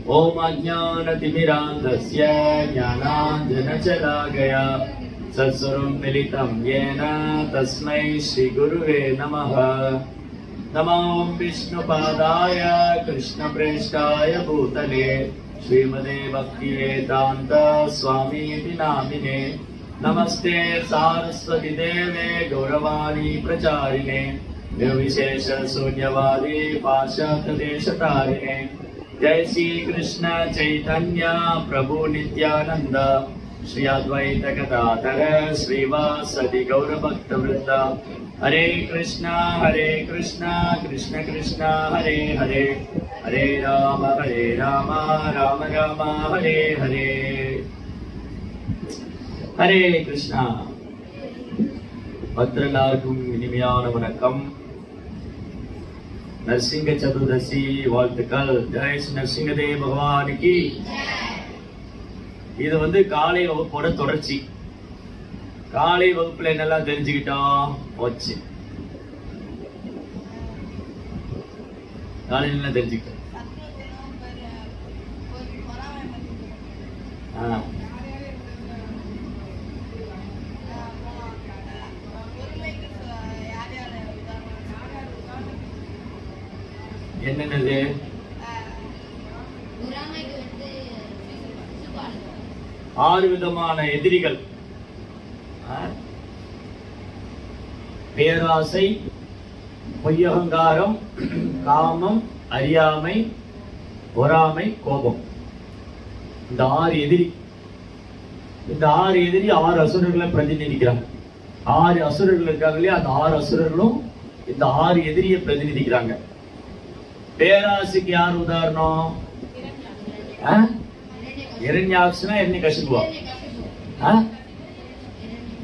ओम अज्ञानतिमिरान्धस्य ज्ञानाञ्जनशलाकया सत्स्वरूपं मिलितं येन तस्मै श्रीगुरुवे नमः। नमो विष्णुपादाय कृष्णप्रेष्ठाय भूतले श्रीमते भक्तिवेदान्त स्वामीति नामिने। नमस्ते सारस्वती देवे गौरवाणी प्रचारिणे निर्विशेष शून्यवादी पाश्चात्यदेशतारिणे। जय श्री कृष्ण चैतन्य प्रभु नित्यानंद श्री अद्वैत गदाधर श्रीवासदि गौरभक्तवृंद। हरे कृष्ण कृष्ण कृष्ण हरे हरे, हरे राम राम राम हरे हरे। हरे कृष्णा। பக்தர்களுக்கும் இனிமையான வணக்கம். நரசிங்க சதுர்தசி வாழ்த்துக்கள். ஜெய் ஸ்ரீ நரசிங்கதேவ பகவானுக்கு. இது காலை வகுப்போட தொடர்ச்சி. காலை வகுப்புல என்னெல்லாம் தெரிஞ்சுக்கிட்டோம் போச்சு. காலையில என்ன தெரிஞ்சுக்கிட்டோம்? என்னென்னது? 6 விதமான எதிரிகள். பேராசை, பொய்யகங்காரம், காமம், அறியாமை, பொறாமை, கோபம். இந்த 6 எதிரி. இந்த 6 எதிரி 6 அசுரர்களை பிரதிநிதிக்கிறாங்க. 6 அசுரர்கள் இருக்காங்க இல்லையா? அந்த 6 அசுரர்களும் இந்த 6 எதிரியை பிரதிநிதிக்கிறாங்க. பேராசைக்கு யார் உதாரணம்? இரண்யாக்ஷனா எண்ணிகசிபுவா?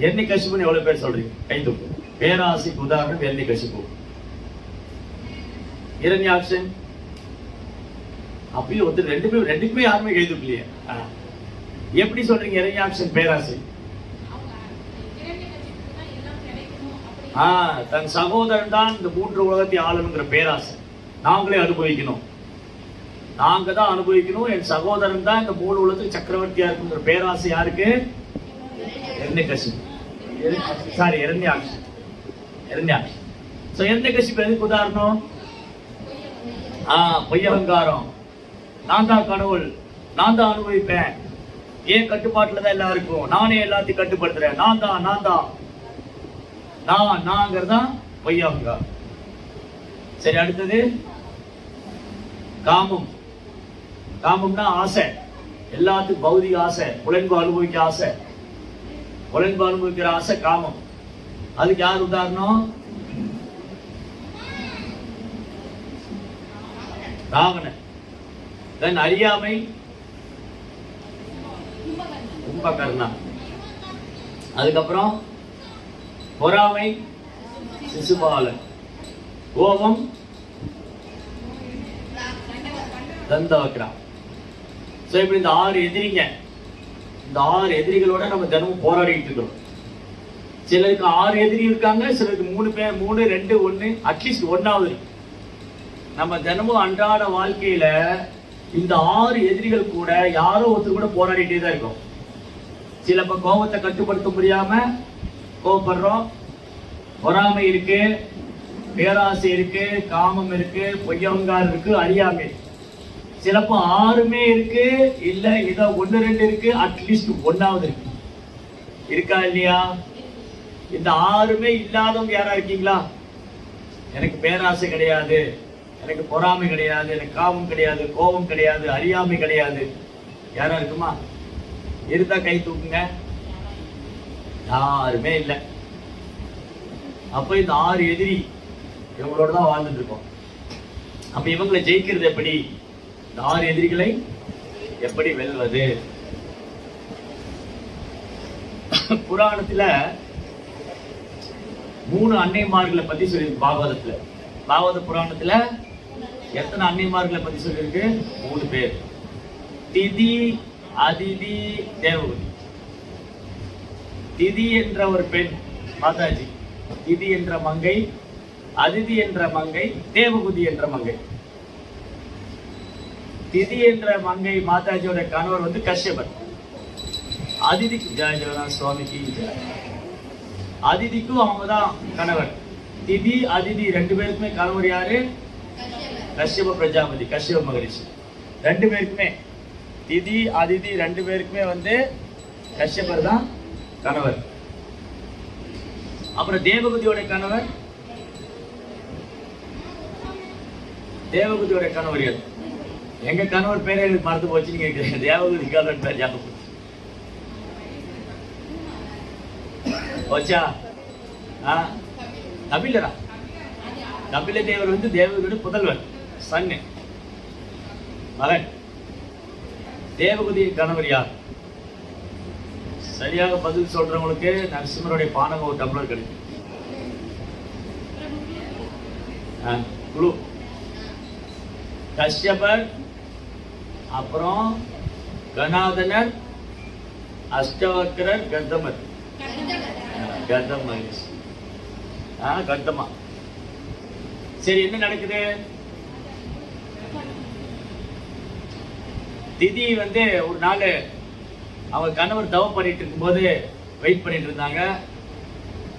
எண்ணிகசிபுன்னு எவ்வளவு பேர் சொல்றீங்க? கை தூக்கு. பேராசைக்கு உதாரணம் எண்ணிகசிபு. இரண்யாக்ஷன் அப்பயும் ரெண்டுக்குமே யாருமே கை தூக்கலையே. எப்படி சொல்றீங்க இரண்யாக்ஷன் பேராசை? தன் சகோதரன் தான் இந்த 3 உலகத்தை ஆளணுங்கிற பேராசை. நாங்களே அனுபவிக்கணும், நாங்க தான் அனுபவிக்கணும், என் சகோதரன் தான் இந்த 3 உலகத்துக்கு சக்கரவர்த்தியா இருக்குங்கிற பேராசை யாருக்கு? இரண்யகசிபு. இரண்யாக்ஷன். இரண்யகசிபு எதுக்கு உதாரணம்? பொய்யகங்காரம். நான் தான் கடவுள், நான் தான் அனுபவிப்பேன், ஏன் கட்டுப்பாட்டுல தான் எல்லாம் இருக்கும், நானே எல்லாத்தையும் கட்டுப்படுத்துறேன், நாங்கிறதான் பொய்யகங்காரம். சரி, அடுத்தது காமம். காமம்னா ஆசை. எல்லாத்துக்கும் பௌதிக ஆசை, புலன்பு அனுபவிக்க ஆசை. புலன்பு அனுபவிக்கிற ஆசை காமம். அதுக்கு யார் உதாரணம்? ராவணன். தென் அறியாமை, கும்பகர்ணா. அதுக்கப்புறம் பொறாமை, சிசுபாலன். கோபம், தந்தவக்ரா. இப்படி இந்த 6 எதிரிங்க. இந்த 6 எதிரிகளோட நம்ம தினமும் போராடிட்டு இருக்கிறோம். சிலருக்கு 6 எதிரி இருக்காங்க, சிலருக்கு 3 பேர், 3, 2, 1, அட்லீஸ்ட் 1ஆவது. நம்ம தினமும் அன்றாட வாழ்க்கையில இந்த 6 எதிரிகள் கூட யாரோ ஒருத்தர் கூட போராடிட்டே தான் இருக்கோம். சிலப்ப கோபத்தை கட்டுப்படுத்த முடியாம கோபப்படுறோம். பொறாமை இருக்கு, பேராசை இருக்கு, காமம் இருக்கு, பொய்யகங்காரம் இருக்கு, அறியாமை. சிலப்போ 6மே இருக்கு, இல்ல ஏதோ 1, 2 இருக்கு, அட்லீஸ்ட் 1ஆவது இருக்கு. இருக்கா இல்லையா? இந்த 6மே இல்லாதவங்க யாரா இருக்கீங்களா? எனக்கு பேராசை கிடையாது, எனக்கு பொறாமை கிடையாது, எனக்கு காமம் கிடையாது, கோபம் கிடையாது, அறியாமை கிடையாது, யாரா இருக்குமா? இருந்தா கை தூக்குங்க. யாருமே இல்லை. அப்ப இந்த 6 எதிரி இவங்களோட தான் வாழ்ந்துட்டு இருக்கோம். அப்ப இவங்களை ஜெயிக்கிறது எப்படி? இந்த 6 எதிரிகளை எப்படி வெல்வது? புராணத்துல 3 அன்னைமார்களை பத்தி சொல்லியிருக்கு. பாகவத புராணத்துல எத்தனை அன்னைமார்களை பத்தி சொல்லியிருக்கு? 3 பேர். திதி, அதிதி, தேவகுதி. திதி என்ற ஒரு பெண் மாதாஜி, திதி என்ற மங்கை, அதிதி என்ற மங்கை, தேவகுதி என்ற மங்கை. திதி என்ற மங்கை மாதாஜியோட கணவர் வந்து கஷ்யபர். அதிதிக்கு ஜெய ஜெகநாத சுவாமிக்கு ஜெய. அதிதிக்கும் அவங்க தான் கணவர். திதி அதிதி ரெண்டு பேருக்குமே கணவர் யாரு? கஷ்யப பிரஜாபதி, கஷ்யப மகரிஷி. ரெண்டு பேருக்குமே திதி அதிதி ரெண்டு பேருக்குமே வந்து கஷ்யபர் தான் கணவர். அப்புறம் தேவகுதியோட கணவர், தேவகுதியோட கணவர் யார்? எங்க கணவர் பேரே எனக்கு மறந்து போச்சுன்னு கேட்கிறேன். தேவகுதி கணவர் பேர் ஞாபகம் போச்சா? கபிலரா? கபில தேவர் வந்து தேவகுதியோட புதல்வர், சன்னு, மகன். தேவகுதியின் கணவர் யார்? சரியாக பதில் சொல்றவங்களுக்கு நரசிம்மருடைய பானகம் ஒரு டம்ளர் கிடைக்கும். குழு கஷ்யபர், அப்புறம் கணாதனர், அஷ்டவக்கரர், கர்தமர். கர்தம் மகரிஷி. கர்தமா. சரி, என்ன நடக்குது? திதி வந்து ஒரு நாள் அவங்க கணவர் தவம் பண்ணிட்டு இருக்கும்போது வெயிட் பண்ணிட்டு இருந்தாங்க.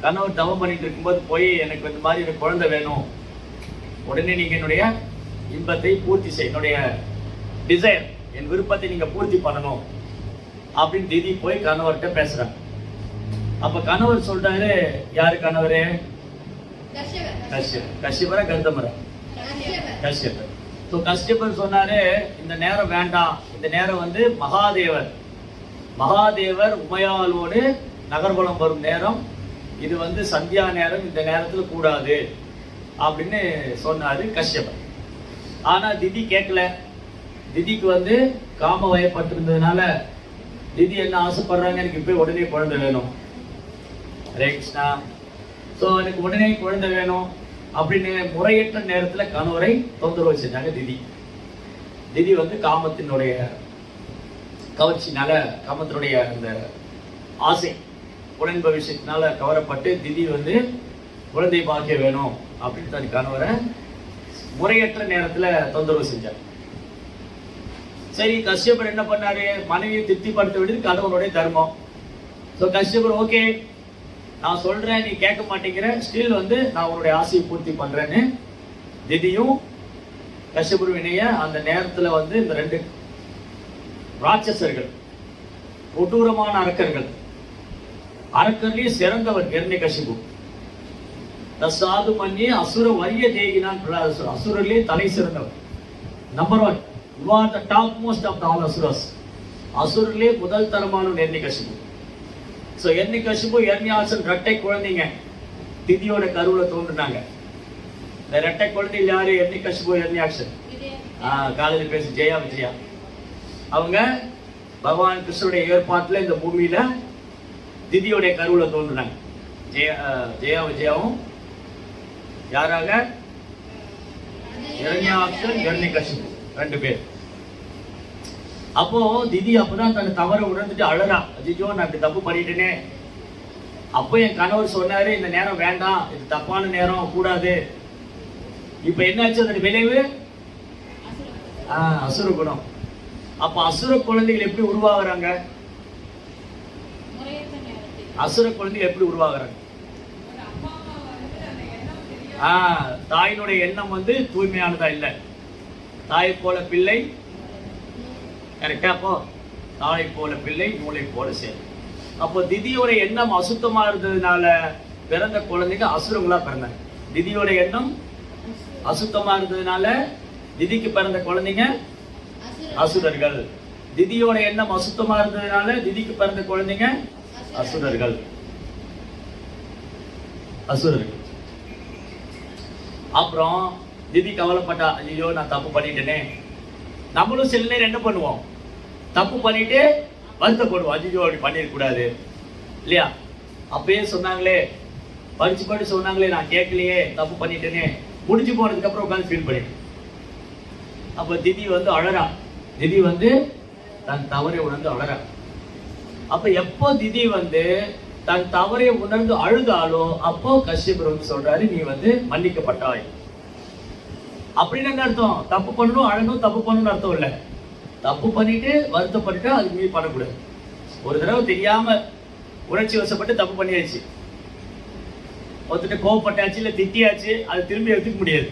கணவர் தவம் பண்ணிட்டு இருக்கும்போது போய் எனக்கு இந்த மாதிரி எனக்கு குழந்தை வேணும், உடனே நீங்க என்னுடைய இன்பத்தை பூர்த்தி செய்ய, என்னுடைய டிசைர், என் விருப்பத்தை நீங்க பூர்த்தி பண்ணணும் அப்படின்னு திதி போய் கணவர்கிட்ட பேசுறாங்க. அப்ப கணவர் சொல்றாரு, யாரு கணவரு? கஷ்யபரா கர்தமரா? கஷ்யபர். கஷ்யபர் சொன்னாரு, இந்த நேரம் வேண்டாம், இந்த நேரம் வந்து மகாதேவர் உமையாளோடு நகர்வலம் வரும் நேரம், இது வந்து சந்தியா நேரம், இந்த நேரத்துல கூடாது அப்படின்னு சொன்னாரு கஷ்யபர். ஆனா திதி கேட்கல. திதிக்கு வந்து காம வயப்பட்டிருந்ததுனால திதி என்ன ஆசைப்படுறாங்க, எனக்கு இப்ப உடனே குழந்தை வேணும், ஹரே கிருஷ்ணா, சோ எனக்கு உடனே குழந்தை வேணும் அப்படின்னு முறையற்ற நேரத்துல கணவரை தொந்தரவு செஞ்சாங்க திதி. திதி வந்து காமத்தினுடைய கவர்ச்சினால, காமத்தினுடைய அந்த ஆசை உடன் பவிஷ்யத்தினால கவரப்பட்டு திதி வந்து குழந்தை பாக்கிய வேணும் அப்படின்னு தன் கணவரை முறையற்ற நேரத்துல தொந்தரவு செஞ்சார். சரி, கஷ்யபர் என்ன பண்ணாரு? மனைவியை திருப்திப்படுத்த வேண்டியது கணவனுடைய தர்மம். ஸோ கஷ்யபர், ஓகே நான் சொல்றேன், நீ கேட்க மாட்டேங்கிற, ஸ்டில் வந்து நான் உன்னுடைய ஆசையை பூர்த்தி பண்றேன்னு திதியும் கஷ்யபர் இணைய அந்த நேரத்துல வந்து இந்த ரெண்டு ராட்சசர்கள், கொடூரமான அரக்கர்கள், அரக்கர்லயே சிறந்தவர் ஹிரண்யகசிபு. தசாது மன்னி அசுர வரிய தேகினான், அசுரர்லயே தலை சிறந்தவர், number 1. You are the top most of the all asuras. அசுரர்லயே முதல் தரமான ஹிரண்யகசிபு. சோ ஹிரண்யகசிபு, ஹிரண்யாட்சன் இரட்டை குழந்தைங்க திதியோட கருவுல தோன்றுனாங்க. இந்த இரட்டை குழந்தைகள் யாரு? ஹிரண்யகசிபு, ஹிரண்யாட்சன். காலையில் பேசு ஜெயா விஜயா. அவங்க பகவான் கிருஷ்ணனுடைய ஏற்பாட்டுல இந்த பூமியில திதியோடைய கருவுல தோன்றுனாங்க. ஜெயா விஜயாவும் யாராக? ஹிரண்யாட்சன், ஹிரண்யகசிபு ரெண்டு பேர். அப்போ திதி அப்பதான் தன் தவற உணர்ந்துட்டு அழறா, அஜிஜோ நான் இப்படி தப்பு பண்ணிட்டேனே. அப்போ என் கணவர் சொன்னாரு, இந்த நேரம் வேண்டாம், இது தப்பான நேரம், கூடாது. இப்ப என்னாச்சு? அதோட விளைவு அசுர குணம். அப்ப அசுர குழந்தைகள் எப்படி உருவாகுறாங்க? அசுர குழந்தைகள் எப்படி உருவாகுறாங்க? தாயினுடைய எண்ணம் வந்து தூய்மையானதா இல்ல. தாயை போல பிள்ளை, கரெக்டா? அப்போ தாயை போல பிள்ளை, நூலை போல சேரும். அப்போ திதியோட எண்ணம் அசுத்தமா இருந்ததுனால பிறந்த குழந்தைங்க அசுரங்களா பிறந்தாங்க. திதியோட எண்ணம் அசுத்தமா இருந்ததுனால திதிக்கு பிறந்த குழந்தைங்க அசுரர்கள். திதியோட எண்ணம் அசுத்தமா இருந்ததுனால திதிக்கு பிறந்த குழந்தைங்க அசுரர்கள். அப்புறம் திதி கவலைப்பட்டா, ஐயோ நான் தப்பு பண்ணிட்டேனே. நம்மளும் சில நேரம் என்ன பண்ணுவோம்? தப்பு பண்ணிட்டு வருத்தப்படுவோம், ஐயோ அப்படி பண்ணிடக்கூடாது இல்லையா? அப்பயே சொன்னாங்களே, படிச்சு சொன்னாங்களே, நான் கேட்கலையே, தப்பு பண்ணிட்டேனே. முடிஞ்சு போனதுக்கு அப்புறம் உட்காந்து ஃபீல் பண்ணிட்டு, அப்ப திதி வந்து அழறா. திதி வந்து தன் தவறை உணர்ந்து அழறா. அப்ப எப்போ திதி வந்து தன் தவறை உணர்ந்து அழுதாலோ அப்போ கஷ்யபர் வந்து சொல்றாரு, நீ வந்து மன்னிக்கப்பட்டாய். அப்படின்னு என்ன அர்த்தம்? தப்பு பண்ணணும், அழணும், தப்பு பண்ணணும்னு அர்த்தம் இல்ல. தப்பு பண்ணிட்டு வருத்தப்பட்டுட்டா அதுக்கு மீறி பண்ணக்கூடாது. ஒரு தடவை தெரியாம உணர்ச்சி வசப்பட்டு தப்பு பண்ணியாச்சு, ஒருத்தர் கோவப்பட்டாச்சு இல்லை திட்டியாச்சு, அது திரும்பி எடுத்துக்க முடியாது.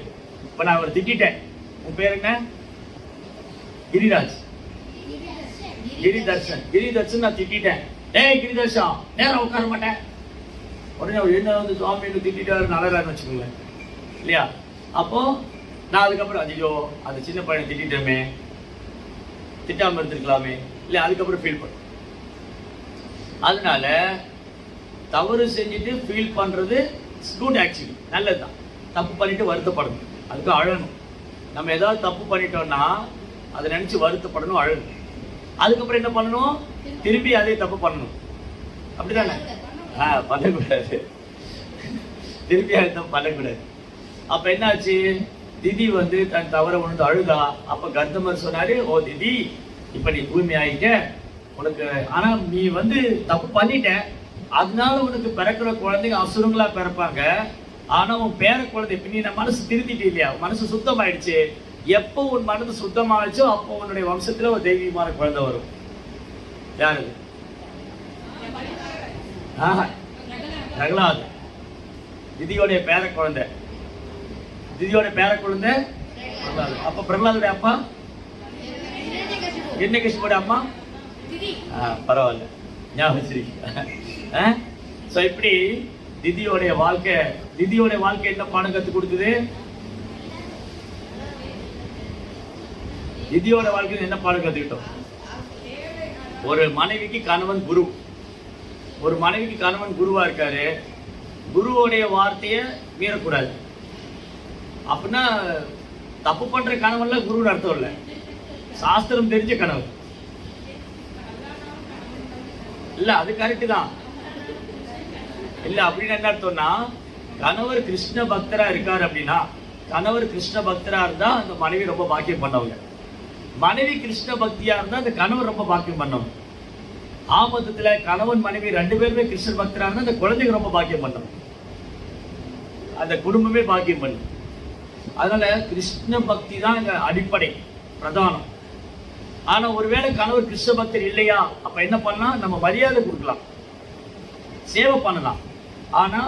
இப்போ நான் அவரை திட்டேன், உன் பேர் என்ன? கிரிராஜ், கிரிதர்ஷன் நான் திட்டேன். டேய் கிரிதர்ஷா, நேரம் உட்கார மாட்டேன். உடனே அவர் என்ன வந்து சுவாமி திட்டாரு நலரான்னு வச்சுக்கோங்களேன் இல்லையா? அப்போ நான் அதுக்கப்புறம் ஐயோ அந்த சின்ன பையனை திட்டமே, திட்டாமல் இருந்திருக்கலாமே இல்லை, அதுக்கப்புறம் ஃபீல் பண்ண. அதனால தவறு செஞ்சுட்டு ஃபீல் பண்றது குட், ஆக்சுவலி நல்லதுதான். தப்பு பண்ணிட்டு வருத்தப்படணும், அதுக்கு அழணும். நம்ம ஏதாவது தப்பு பண்ணிட்டோம்னா அதை நினைச்சு வருத்தப்படணும், அழணும். அதுக்கப்புறம் என்ன பண்ணணும்? திரும்பி அதே தப்பு பண்ணணும், அப்படிதானே? பண்ணக்கூடாது, திருப்பி அதே தப்பு பண்ணக்கூடாது. அப்ப என்னாச்சு? திதி வந்து தன் தவற உணர்ந்து அழுதா. அப்ப கந்தமர் சொன்னாரு, ஓ திதி, இப்ப நீ தூய்மை ஆகிட்ட உனக்கு, ஆனா நீ வந்து தப்பு பண்ணிட்ட, அதனால உனக்கு பிறக்கிற குழந்தைங்க அசுரங்களா பிறப்பாங்க. ஆனா உன் பேர குழந்தை இப்ப நீ மனசு திருத்திட்டு இல்லையா, மனசு சுத்தமாயிடுச்சு. எப்போ உன் மனது சுத்தமாயிடுச்சோ அப்போ உன்னுடைய வம்சத்துல ஒரு தெய்வீகமான குழந்தை வரும். யாரு? பிரகலாத், திதியோடைய பேர குழந்தை. திதியோட பேர குழந்தை பிரகலாத். அப்ப பிரகலாதுடைய அப்பா ஹிரண்யகசிபுவோட அம்மா பரவாயில்ல, ஞாபகம் வச்சிருக்கீங்க. சோ இப்படி திதியோடைய வாழ்க்கை என்ன பாடம் கத்து கொடுத்தது? திதியோட வாழ்க்கையில் என்ன பாடம் கத்துக்கிட்டோம்? ஒரு மனைவிக்கு கணவன் குரு, ஒரு மனைவிக்கு கணவன் குருவா இருக்காரு. குருவோடைய வார்த்தையை மீறக்கூடாது. அப்படின்னா தப்பு பண்ற கணவன்ல குருன்னு அர்த்தம் இல்லை, சாஸ்திரம் தெரிஞ்ச கணவன் இல்ல. அது கரெக்ட் தான் இல்ல. அப்படின்னு என்ன அர்த்தம்னா, கணவர் கிருஷ்ண பக்தரா இருக்காரு அப்படின்னா, கணவர் கிருஷ்ண பக்தரா இருந்தா அந்த மனைவி ரொம்ப பாக்கியம் பண்ணவங்க. மனைவி கிருஷ்ண பக்தியா இருந்தா அந்த கணவர் ரொம்ப பாக்கியம் பண்ணவங்க. ஆபத்துல கணவன் மனைவி ரெண்டு பேருமே கிருஷ்ண பக்தரா இருந்தா அந்த குழந்தைங்க ரொம்ப பாக்கியம் பண்ணவங்க, அந்த குடும்பமே பாக்கியம் பண்ணும். அதனால கிருஷ்ண பக்தி தான் இங்க அடிப்படை பிரதானம். ஆனா ஒருவேளை கணவர் கிருஷ்ண பக்தர் இல்லையா, அப்ப என்ன பண்ணலாம்? நம்ம மரியாதை கொடுக்கலாம், சேவை பண்ணலாம். ஆனா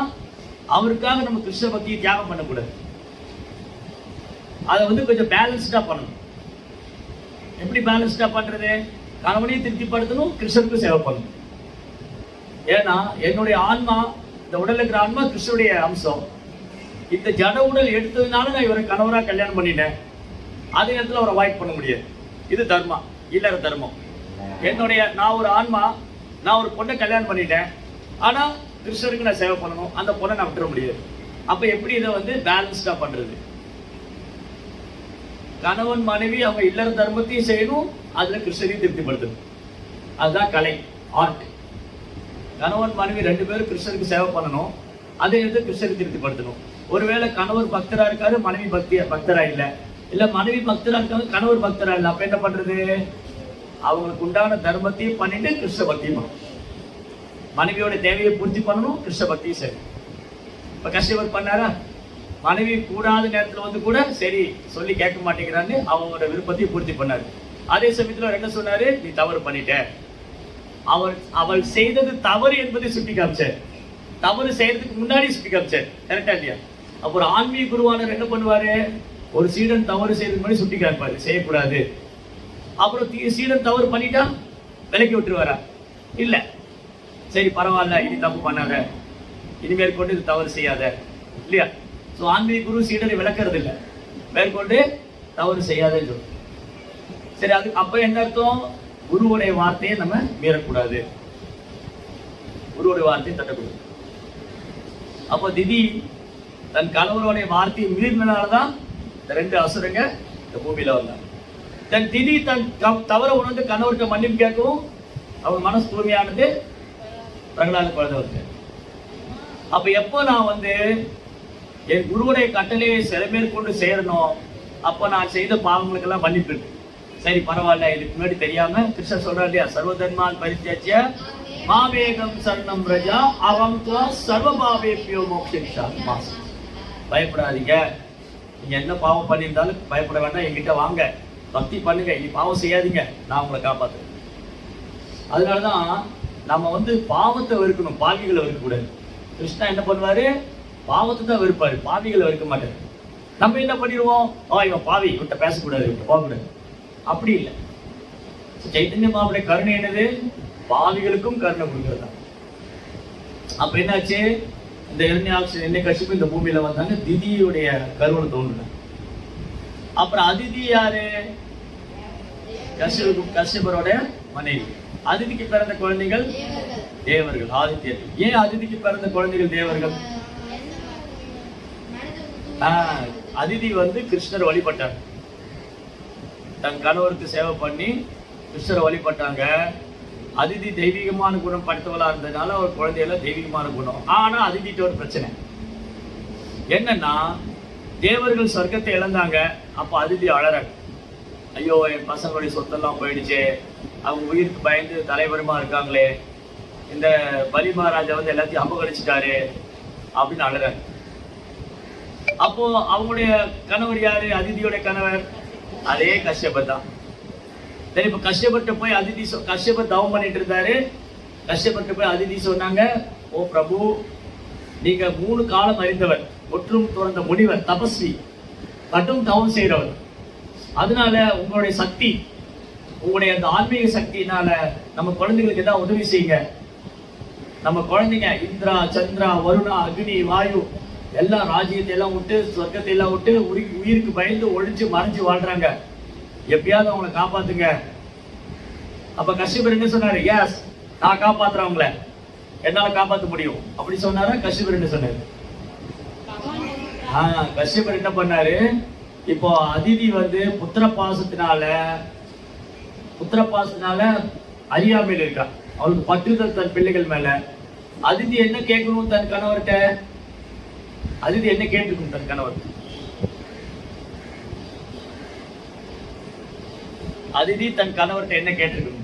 அவருக்காக நம்ம கிருஷ்ண பக்தியை தியாகம் பண்ணக்கூடாது. அதை வந்து கொஞ்சம் பேலன்ஸ்டா பண்ணணும். எப்படி பேலன்ஸ்டா பண்றது? கணவனையும் திருப்திப்படுத்தணும், கிருஷ்ணனுக்கும் சேவை பண்ணணும். ஏன்னா என்னுடைய ஆன்மா, இந்த உடல் இருக்கிற ஆன்மா கிருஷ்ணனுடைய அம்சம். இந்த ஜட உடல் எடுத்ததுனால நான் இவரை கணவரா கல்யாணம் பண்ணிட்டேன், அதே நேரத்தில் அவரை அவாய்ட் பண்ண முடியாது. இது தர்மா, இல்லற தர்மம். நான் ஒரு ஆன்மா, நான் ஒரு பொண்ணை கல்யாணம் பண்ணிட்டேன், ஆனா கிருஷ்ணருக்கு நான் சேவை பண்ணணும், அந்த பொண்ணை நான் விட்டுற முடியாது. அப்ப எப்படி இதை வந்து பேலன்ஸ்டா பண்றது? கணவன் மனைவி அவங்க இல்லற தர்மத்தையும் செய்யணும், அதுல கிருஷ்ணரையும் திருப்திப்படுத்தணும். அதுதான் கலை, ஆர்ட். கணவன் மனைவி ரெண்டு பேரும் கிருஷ்ணருக்கு சேவை பண்ணணும், அதே நேரத்தில் கிருஷ்ணரை திருப்திப்படுத்தணும். ஒருவேளை கணவர் பக்தரா இருக்காரு, மனைவி பக்தரா இல்ல மனைவி பக்தரா இருக்காங்க, கணவர் பக்தரா இல்ல, அப்ப என்ன பண்றது? அவங்களுக்கு உண்டான தர்மத்தையும் பண்ணிட்டு கிருஷ்ண பக்தியும், மனைவியோட தேவையை பூர்த்தி பண்ணணும், கிருஷ்ண பக்தியும் சரி. இப்ப கஷ்டப்பட்டு பண்ணாரா? மனைவி கூடாத நேரத்துல வந்து கூட சரி சொல்லி கேட்க மாட்டேங்கிறான்னு அவங்களோட விருப்பத்தையும் பூர்த்தி பண்ணாரு. அதே சமயத்துல என்ன சொன்னாரு? நீ தவறு பண்ணிட்ட. அவள் செய்தது தவறு என்பதை சுட்டி காமிச்சார், தவறு செய்யறதுக்கு முன்னாடி சுட்டி காமிச்சார். கரெக்டா இல்லையா? அப்ப ஒரு ஆன்மீக குருவானர் என்ன பண்ணுவாரு? ஒரு சீடன் தவறு செய்யறதுக்கு முன்னாடி சுட்டி காமிப்பாரு, செய்யக்கூடாது. அப்புறம் சீடன் தவறு பண்ணிட்டா விலக்கி விட்டுருவாரா? இல்ல, சரி பரவாயில்ல, இனி தப்பு பண்ணாத, இனிமேற்கொண்டு இது தவறு செய்யாத, இல்லையா? ஸோ ஆன்மீக குரு சீடரை விளக்குறது இல்லை, மேற்கொண்டு தவறு செய்யாதன்னு சொல்லுவோம். சரி, அது அப்ப என்ன அர்த்தம்? குருவுடைய வார்த்தையை நம்ம மீறக்கூடாது, குருவுடைய வார்த்தையை தட்டக்கூடாது. அப்போ திதி தன் கணவருடைய வார்த்தையை மீறினால்தான் இந்த ரெண்டு அசுரங்க இந்த பூமியில வந்தாங்க. தன் திதி தன் தவற உணர்ந்து கணவருக்கு மன்னிப்பு கேட்கவும் அவங்க மனசு தூய்மையானது, பிரகலாத குழந்தை வந்து. அப்ப எப்போ நான் வந்து என் குருவுடைய கட்டளையை சிறமேற்கொண்டு சேரணும், அப்போ நான் செய்த பாவங்களுக்கெல்லாம் மன்னிப்பு இருக்கு. சரி பரவாயில்ல, இதுக்கு முன்னாடி தெரியாம கிருஷ்ணர் சொல்றாரு இல்லையா, சர்வதர்மான் பரித்யஜ்ய மாமேகம் சரணம் பிரஜா அவம் துவா சர்வபாவேப்யோ மோக்ஷயிஷ்யாமி. பயப்படாதீங்க, நீங்க என்ன பாவம் பண்ணியிருந்தாலும் பயப்பட வேண்டாம், என்கிட்ட வாங்க, பக்தி பண்ணுங்க, இனி பாவம் செய்யாதீங்க, நான் உங்களை காப்பாத்துறேன். அதனாலதான் நம்ம வந்து பாவத்தை வெறுக்கணும், பாவிகளை வெறுக்கக்கூடாது. கிருஷ்ணா என்ன பண்ணுவாரு? பாவத்தை தான் வெறுப்பாரு, பாவிகளை வெறுக்க மாட்டாரு. நம்ம என்ன பண்ணிடுவோம்? இவன் பாவி, இவன்கிட்ட பேசக்கூடாது, இவன்கிட்ட போகக்கூடாது. அப்படி இல்லை. சைத்தன்ய மகாபிரபுடைய கருணை என்னது? பாவிகளுக்கும் கருணை கொடுக்கிறது தான். அப்ப என்னாச்சு? இந்த என்ன கஷ்யப்பு இந்த பூமியில வந்தாங்க, திதியுடைய கருவனை தோன்றுனாங்க. அப்புறம் அதிதி யாரு? கஷ்யபரோட மனைவி. அதிதிக்கு பிறந்த குழந்தைகள் தேவர்கள், ஆதித்யர். ஏன் அதிதிக்கு பிறந்த குழந்தைகள் தேவர்கள்? அதிதி வந்து கிருஷ்ணர் வழிபட்டாங்க, தன் கணவருக்கு சேவை பண்ணி கிருஷ்ணரை வழிபட்டாங்க. அதிதி தெய்வீகமான குணம் படுத்தவளா இருந்ததுனால அவர் குழந்தைகள தெய்வீகமான குணம். ஆனா அதிதிட்ட ஒரு பிரச்சனை என்னன்னா, தேவர்கள் சொர்க்கத்தை இழந்தாங்க. அப்ப அதிதி அழறாங்க, ஐயோ என் பசங்களுடைய சொத்தெல்லாம் போயிடுச்சு, அவங்க உயிருக்கு பயந்து தலைவருமா இருக்காங்களே, இந்த பலி மகாராஜா வந்து எல்லாத்தையும் அபகரிச்சுட்டாரு அப்படின்னு அழறாங்க. அப்போ அவங்களுடைய கணவர் யாரு? அதிதியோட கணவர் அதே கஷ்யபர் தான். சரி, இப்ப கஷ்யபர்ட்ட போய் அதிதி கஷ்யபர் தவம் பண்ணிட்டு இருந்தாரு. கஷ்யபர்ட்ட போய் அதிதி சொன்னாங்க, ஓ பிரபு, நீங்க 3 காலம் அறிந்தவர், ஒற்றும் துறந்த முனிவர், தபஸ்வி, கட்டும் தவம் செய்கிறவர். அதனால உங்களுடைய சக்தி, உங்களுடைய அந்த ஆன்மீக சக்தினால நம்ம குழந்தைகளுக்கு ஏதாவது உதவி செய்யுங்க. நம்ம குழந்தைங்க இந்திரா, சந்திரா, வருணா, அக்னி, வாயு எல்லாம் ராஜ்யத்தை எல்லாம் விட்டு, சொர்க்கத்தை எல்லாம் விட்டு உயிருக்கு பயந்து ஒழிஞ்சு மறைஞ்சு வாழ்றாங்க. எப்பயாவது அவங்களை காப்பாத்துங்க. அப்ப கஷ்யபர் என்ன சொன்னாரு? எஸ், நான் காப்பாத்துறேன், அவங்கள என்னால காப்பாற்ற முடியும் அப்படி சொன்னாரா? கஷ்யபர் என்ன சொன்னாரு? கஷ்யபர் என்ன பண்ணாரு? இப்போ அதிதி வந்து புத்திர பாசத்தினால அறியாமையில் இருக்கா, அவளுக்கு பற்றுதல் தன் பிள்ளைகள் மேல. அதிதி என்ன கேட்கணும் தன் கணவர்கிட்ட? அதிதி என்ன கேட்டிருக்கும் தன் கணவர்? அதிதி தன் கணவர்கிட்ட என்ன கேட்டிருக்கும்?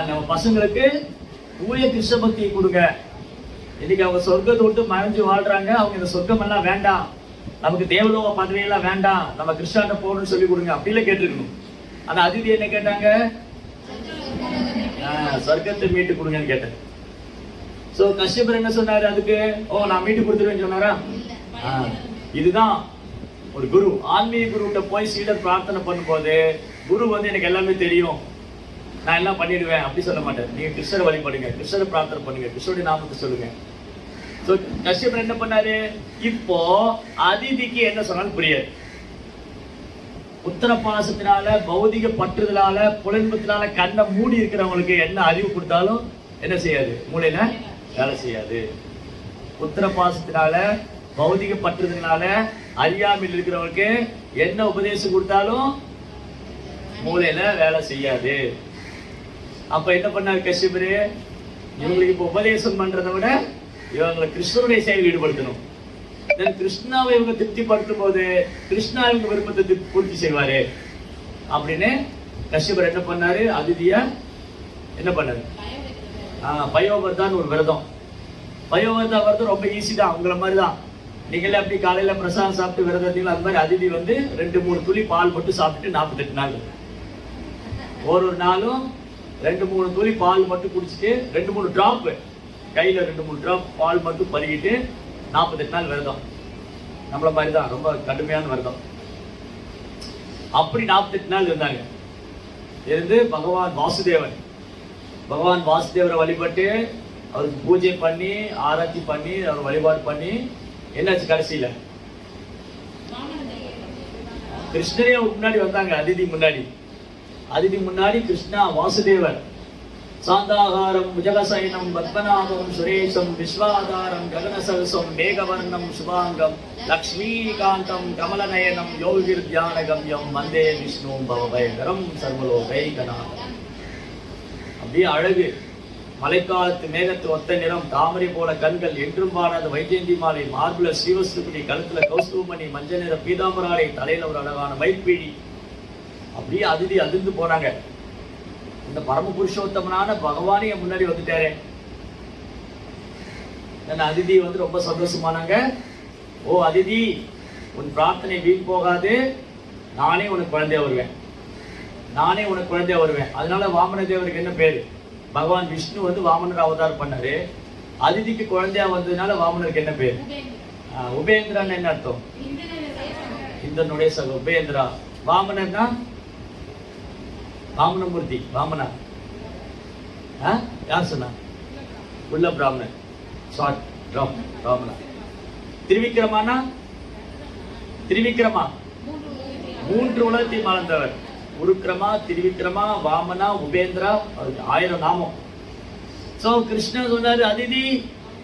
நம்ம பசங்களுக்கு தூய கிருஷ்ண பக்தியை கொடுங்க. இன்னைக்கு அவங்க சொர்க்கத்தை விட்டு மறைஞ்சு வாழ்றாங்க, அவங்க இந்த சொர்க்கம் எல்லாம் வேண்டாம், நமக்கு தேவலோக பதவியெல்லாம் வேண்டாம், நம்ம கிருஷ்ணாட்ட போகணும்னு சொல்லி கொடுங்க அப்படிலாம் கேட்டிருக்கணும். ஆனா அதிதி என்ன கேட்டாங்க? சொர்க்கத்தை மீட்டு கொடுங்கன்னு கேட்டாங்க. சோ கஷ்யபர் என்ன சொன்னாரு அதுக்கு? நான் மீட்டு கொடுத்துருவேன்னு சொன்னாரா? இதுதான் ஒரு குரு. ஆன்மீக குருகிட்ட போய் சீடர் பிரார்த்தனை பண்ணும்போது குரு வந்து எனக்கு எல்லாமே தெரியும், நான் எல்லாம் பண்ணிடுவேன் அப்படி சொல்ல மாட்டேன். நீங்க கிருஷ்ணரை வழிபடுங்க, கிருஷ்ணரை பிரார்த்தனை பண்ணுங்க, கிருஷ்ணருடைய நாமத்தை சொல்லுங்க. கஷ்யபர் என்ன பண்ணாரு? இப்போ அதிதிக்கு என்ன சொன்னாலும் புரியாது. உத்தரபாசத்தினால, பௌதிக பற்றுதலால, புலன்பத்தினால கண்ணை மூடி இருக்கிறவங்களுக்கு என்ன அறிவு கொடுத்தாலும் என்ன செய்யாது? மூளையில வேலை செய்யாது. உத்தரபாசத்தினால, பௌதிக பற்றுதலால, அறியாமையில் இருக்கிறவங்களுக்கு என்ன உபதேசம் கொடுத்தாலும் மூளையில வேலை செய்யாது. அப்ப என்ன பண்ணாரு கஷ்யபரு? இவங்களுக்கு இப்ப உபதேசம் பண்றதை விட இவங்களை கிருஷ்ணனுடைய செயல் ஈடுபடுத்தணும். கிருஷ்ணாவை இவங்க திருப்திப்படுத்தும் போது கிருஷ்ணா இவங்க விருப்பத்தை பூர்த்தி செய்வாரு அப்படின்னு கஷ்யபர் என்ன பண்ணாரு? அதிதியா என்ன பண்ணாரு? பயோவர்தான் ஒரு விரதம். பயோவர்தா விரதம் ரொம்ப ஈஸி தான், உங்களை மாதிரி தான். நீங்களே அப்படி காலையில பிரசாதம் சாப்பிட்டு விரதத்தீங்களா, அந்த மாதிரி அதிதி வந்து 2-3 துளி பால் மட்டும் சாப்பிட்டு 48 நாள், ஒரு நாளும் 2-3 துளி பால் மட்டும் குடிச்சிட்டு 2-3 டிராப் கையில 2-3 டிராப் பால் மட்டும் பருகிட்டு 48 நாள் விரதம். நம்மள மாதிரி தான், ரொம்ப கடுமையான விரதம். அப்படி 48 நாள் இருந்தாங்க. இருந்து பகவான் வாசுதேவரை வழிபட்டு அவருக்கு பூஜை பண்ணி ஆராய்ச்சி பண்ணி அவர் வழிபாடு பண்ணி என்னாச்சு? கடைசியில கிருஷ்ணரே முன்னாடி வந்தாங்க. அதிதி முன்னாடி கிருஷ்ணா வாசுதேவர் சாந்தாகாரம் புஜகசயனம் பத்மநாபம் சுரேஷம் விஸ்வாதாரம் ககனசரசம் மேகவர்ணம் சுபாங்கம் லக்ஷ்மீகாந்தம் கமலநயனம் யோகிர் தியானகம்யம் வந்தே விஷ்ணு பவபயகரம் சர்வலோகைகநாதம். அப்படியே அழகு, மழைக்காலத்து மேகத்து ஒத்த நிறம், தாமரை போல கண்கள், என்றும் பாடாத வைஜெயந்தி மாலை, மார்புல ஸ்ரீவஸ்துபடி, கழுத்துல கௌஸ்துவமணி, மஞ்சள் நிற பீதாம்பராடை, தலையில ஒரு அழகான வைப்பீடி. அப்படியே அதிதி அதிர்ந்து போனாங்க. இந்த பரம புருஷோத்தமனான பகவானே முன்னாடி வந்துட்டாரு. அதிதி வந்து ரொம்ப சந்தோஷமானாங்க. ஓ அதிதி, உன் பிரார்த்தனை வீண் போகாது, நானே உனக்கு குழந்தையா வருவேன், நானே உனக்கு குழந்தையா வருவேன். அதனால வாமன தேவருக்கு என்ன பேரு? பகவான் விஷ்ணு வந்து வாமனர் அவதாரம் பண்ணாரு. அதிதிக்கு குழந்தையா வந்ததுனால வாமனருக்கு என்ன பேரு? உபேந்திரான்னு என்ன அர்த்தம்? இந்திரனுடைய சக உபேந்திரா. வாமனர்னா வாமனமூர்த்தி. வாமனா யார் சொன்னா? உள்ள பிராமணன், ஷார்ட் ராமனா. திரிவிக்ரமானா? திரிவிக்ரமா மூன்று உலகத்தையும் மறந்தவர். உருக்கிரமா, திரிவிக்ரமா, வாமனா, உபேந்திரா, 1000 நாமம். சோ கிருஷ்ணன் சொன்னாரு, அதிதி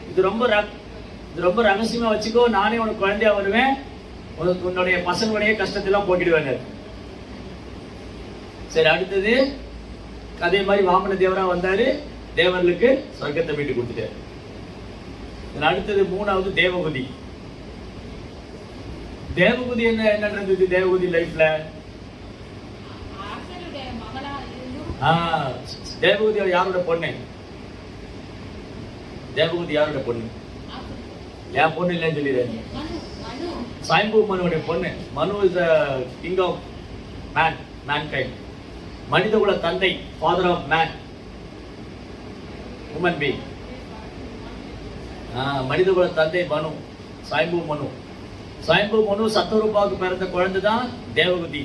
இது ரொம்ப ரகசியமா வச்சுக்கோ, நானே உனக்கு குழந்தையா வருவேன், உன்னுடைய பசங்களுடைய கஷ்டத்தெல்லாம் போக்கிடுவேன். சரி, அடுத்தது அதே மாதிரி வாமன தேவரா வந்தாரு, தேவர்களுக்கு சொர்க்கத்தை மீட்டு கொடுத்துட்டாரு. அடுத்தது 3வது தேவகுதி. தேவகுதி என்ன நடந்தது தேவகுதி லைஃப்ல? தேவகுதி யாரோட பொண்ணு? தேவகுதி யாரோட பொண்ணு? என் பொண்ணு இல்லைன்னு சொல்லிடுறேன். சாயம்பு மனுடைய பொண்ணு. Manu is the king of mankind. மனிதகுல தந்தை, father of man, woman being. மனிதகுல தந்தை மனு, சாயம்பு மனு. சாயம்பு மனு சத்தரூபாவுக்கு பிறந்த குழந்தை தான் தேவகுதி.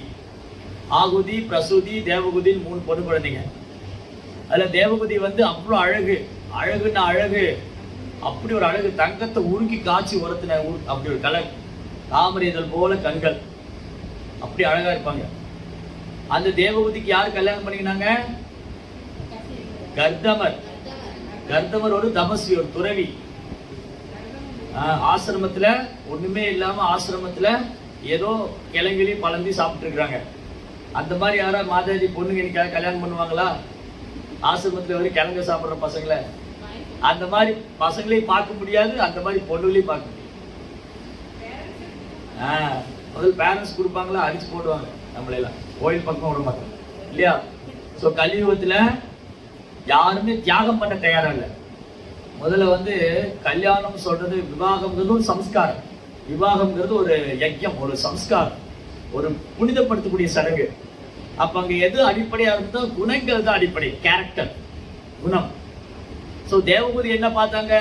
ஆகுதி, பிரசூதி, தேவகுதின்னு 3 பொண்ணு குழந்தைங்க. அதுல தேவகுதி வந்து அவ்வளோ அழகுன்னா அழகு, அப்படி ஒரு அழகு, தங்கத்தை உருக்கி காய்ச்சி உரத்தின அப்படி ஒரு கலர், தாமரை இதழ் போல கண்கள், அப்படி அழகா இருப்பாங்க. அந்த தேவகுதிக்கு யார் கல்யாணம் பண்ணிக்கினாங்க? கர்தமர். கர்தமர் ஒரு தபஸ்வி, ஒரு துறவி. ஆசிரமத்துல ஒண்ணுமே இல்லாம ஆசிரமத்துல ஏதோ கிழங்கிலி பழந்தி சாப்பிட்டு இருக்கிறாங்க. அந்த மாதிரி யாராவது மாதாஜி பொண்ணுங்க இன்னைக்கு கல்யாணம் பண்ணுவாங்களா? ஆசிரமத்துல வரை கிழங்கு சாப்பிடுற பசங்களை, அந்த மாதிரி பசங்களையும் பார்க்க முடியாது, அந்த மாதிரி பொண்ணுகளையும் பார்க்க முடியாது. முதல் பேரண்ட்ஸ் கொடுப்பாங்களா, அடிச்சு போடுவாங்க நம்மளெல்லாம், கோயில் பக்கம் விட மாட்டோம் இல்லையா? ஸோ கலியுகத்துல யாருமே தியாகம் பண்ண தயாரா இல்லை. முதல்ல வந்து கல்யாணம் சொல்றது, விவாகம்ங்கிறது ஒரு சம்ஸ்காரம். விவாகம்ங்கிறது ஒரு யஜ்யம், ஒரு சம்ஸ்காரம், ஒரு புனிதப்படுத்தக்கூடிய சடங்கு. அப்ப அங்க எது அடிப்படையா இருந்தோ குணங்கள் தான் அடிப்படை, கேரக்டர், குணம். சோ தேவகுதி என்ன பார்த்தாங்க?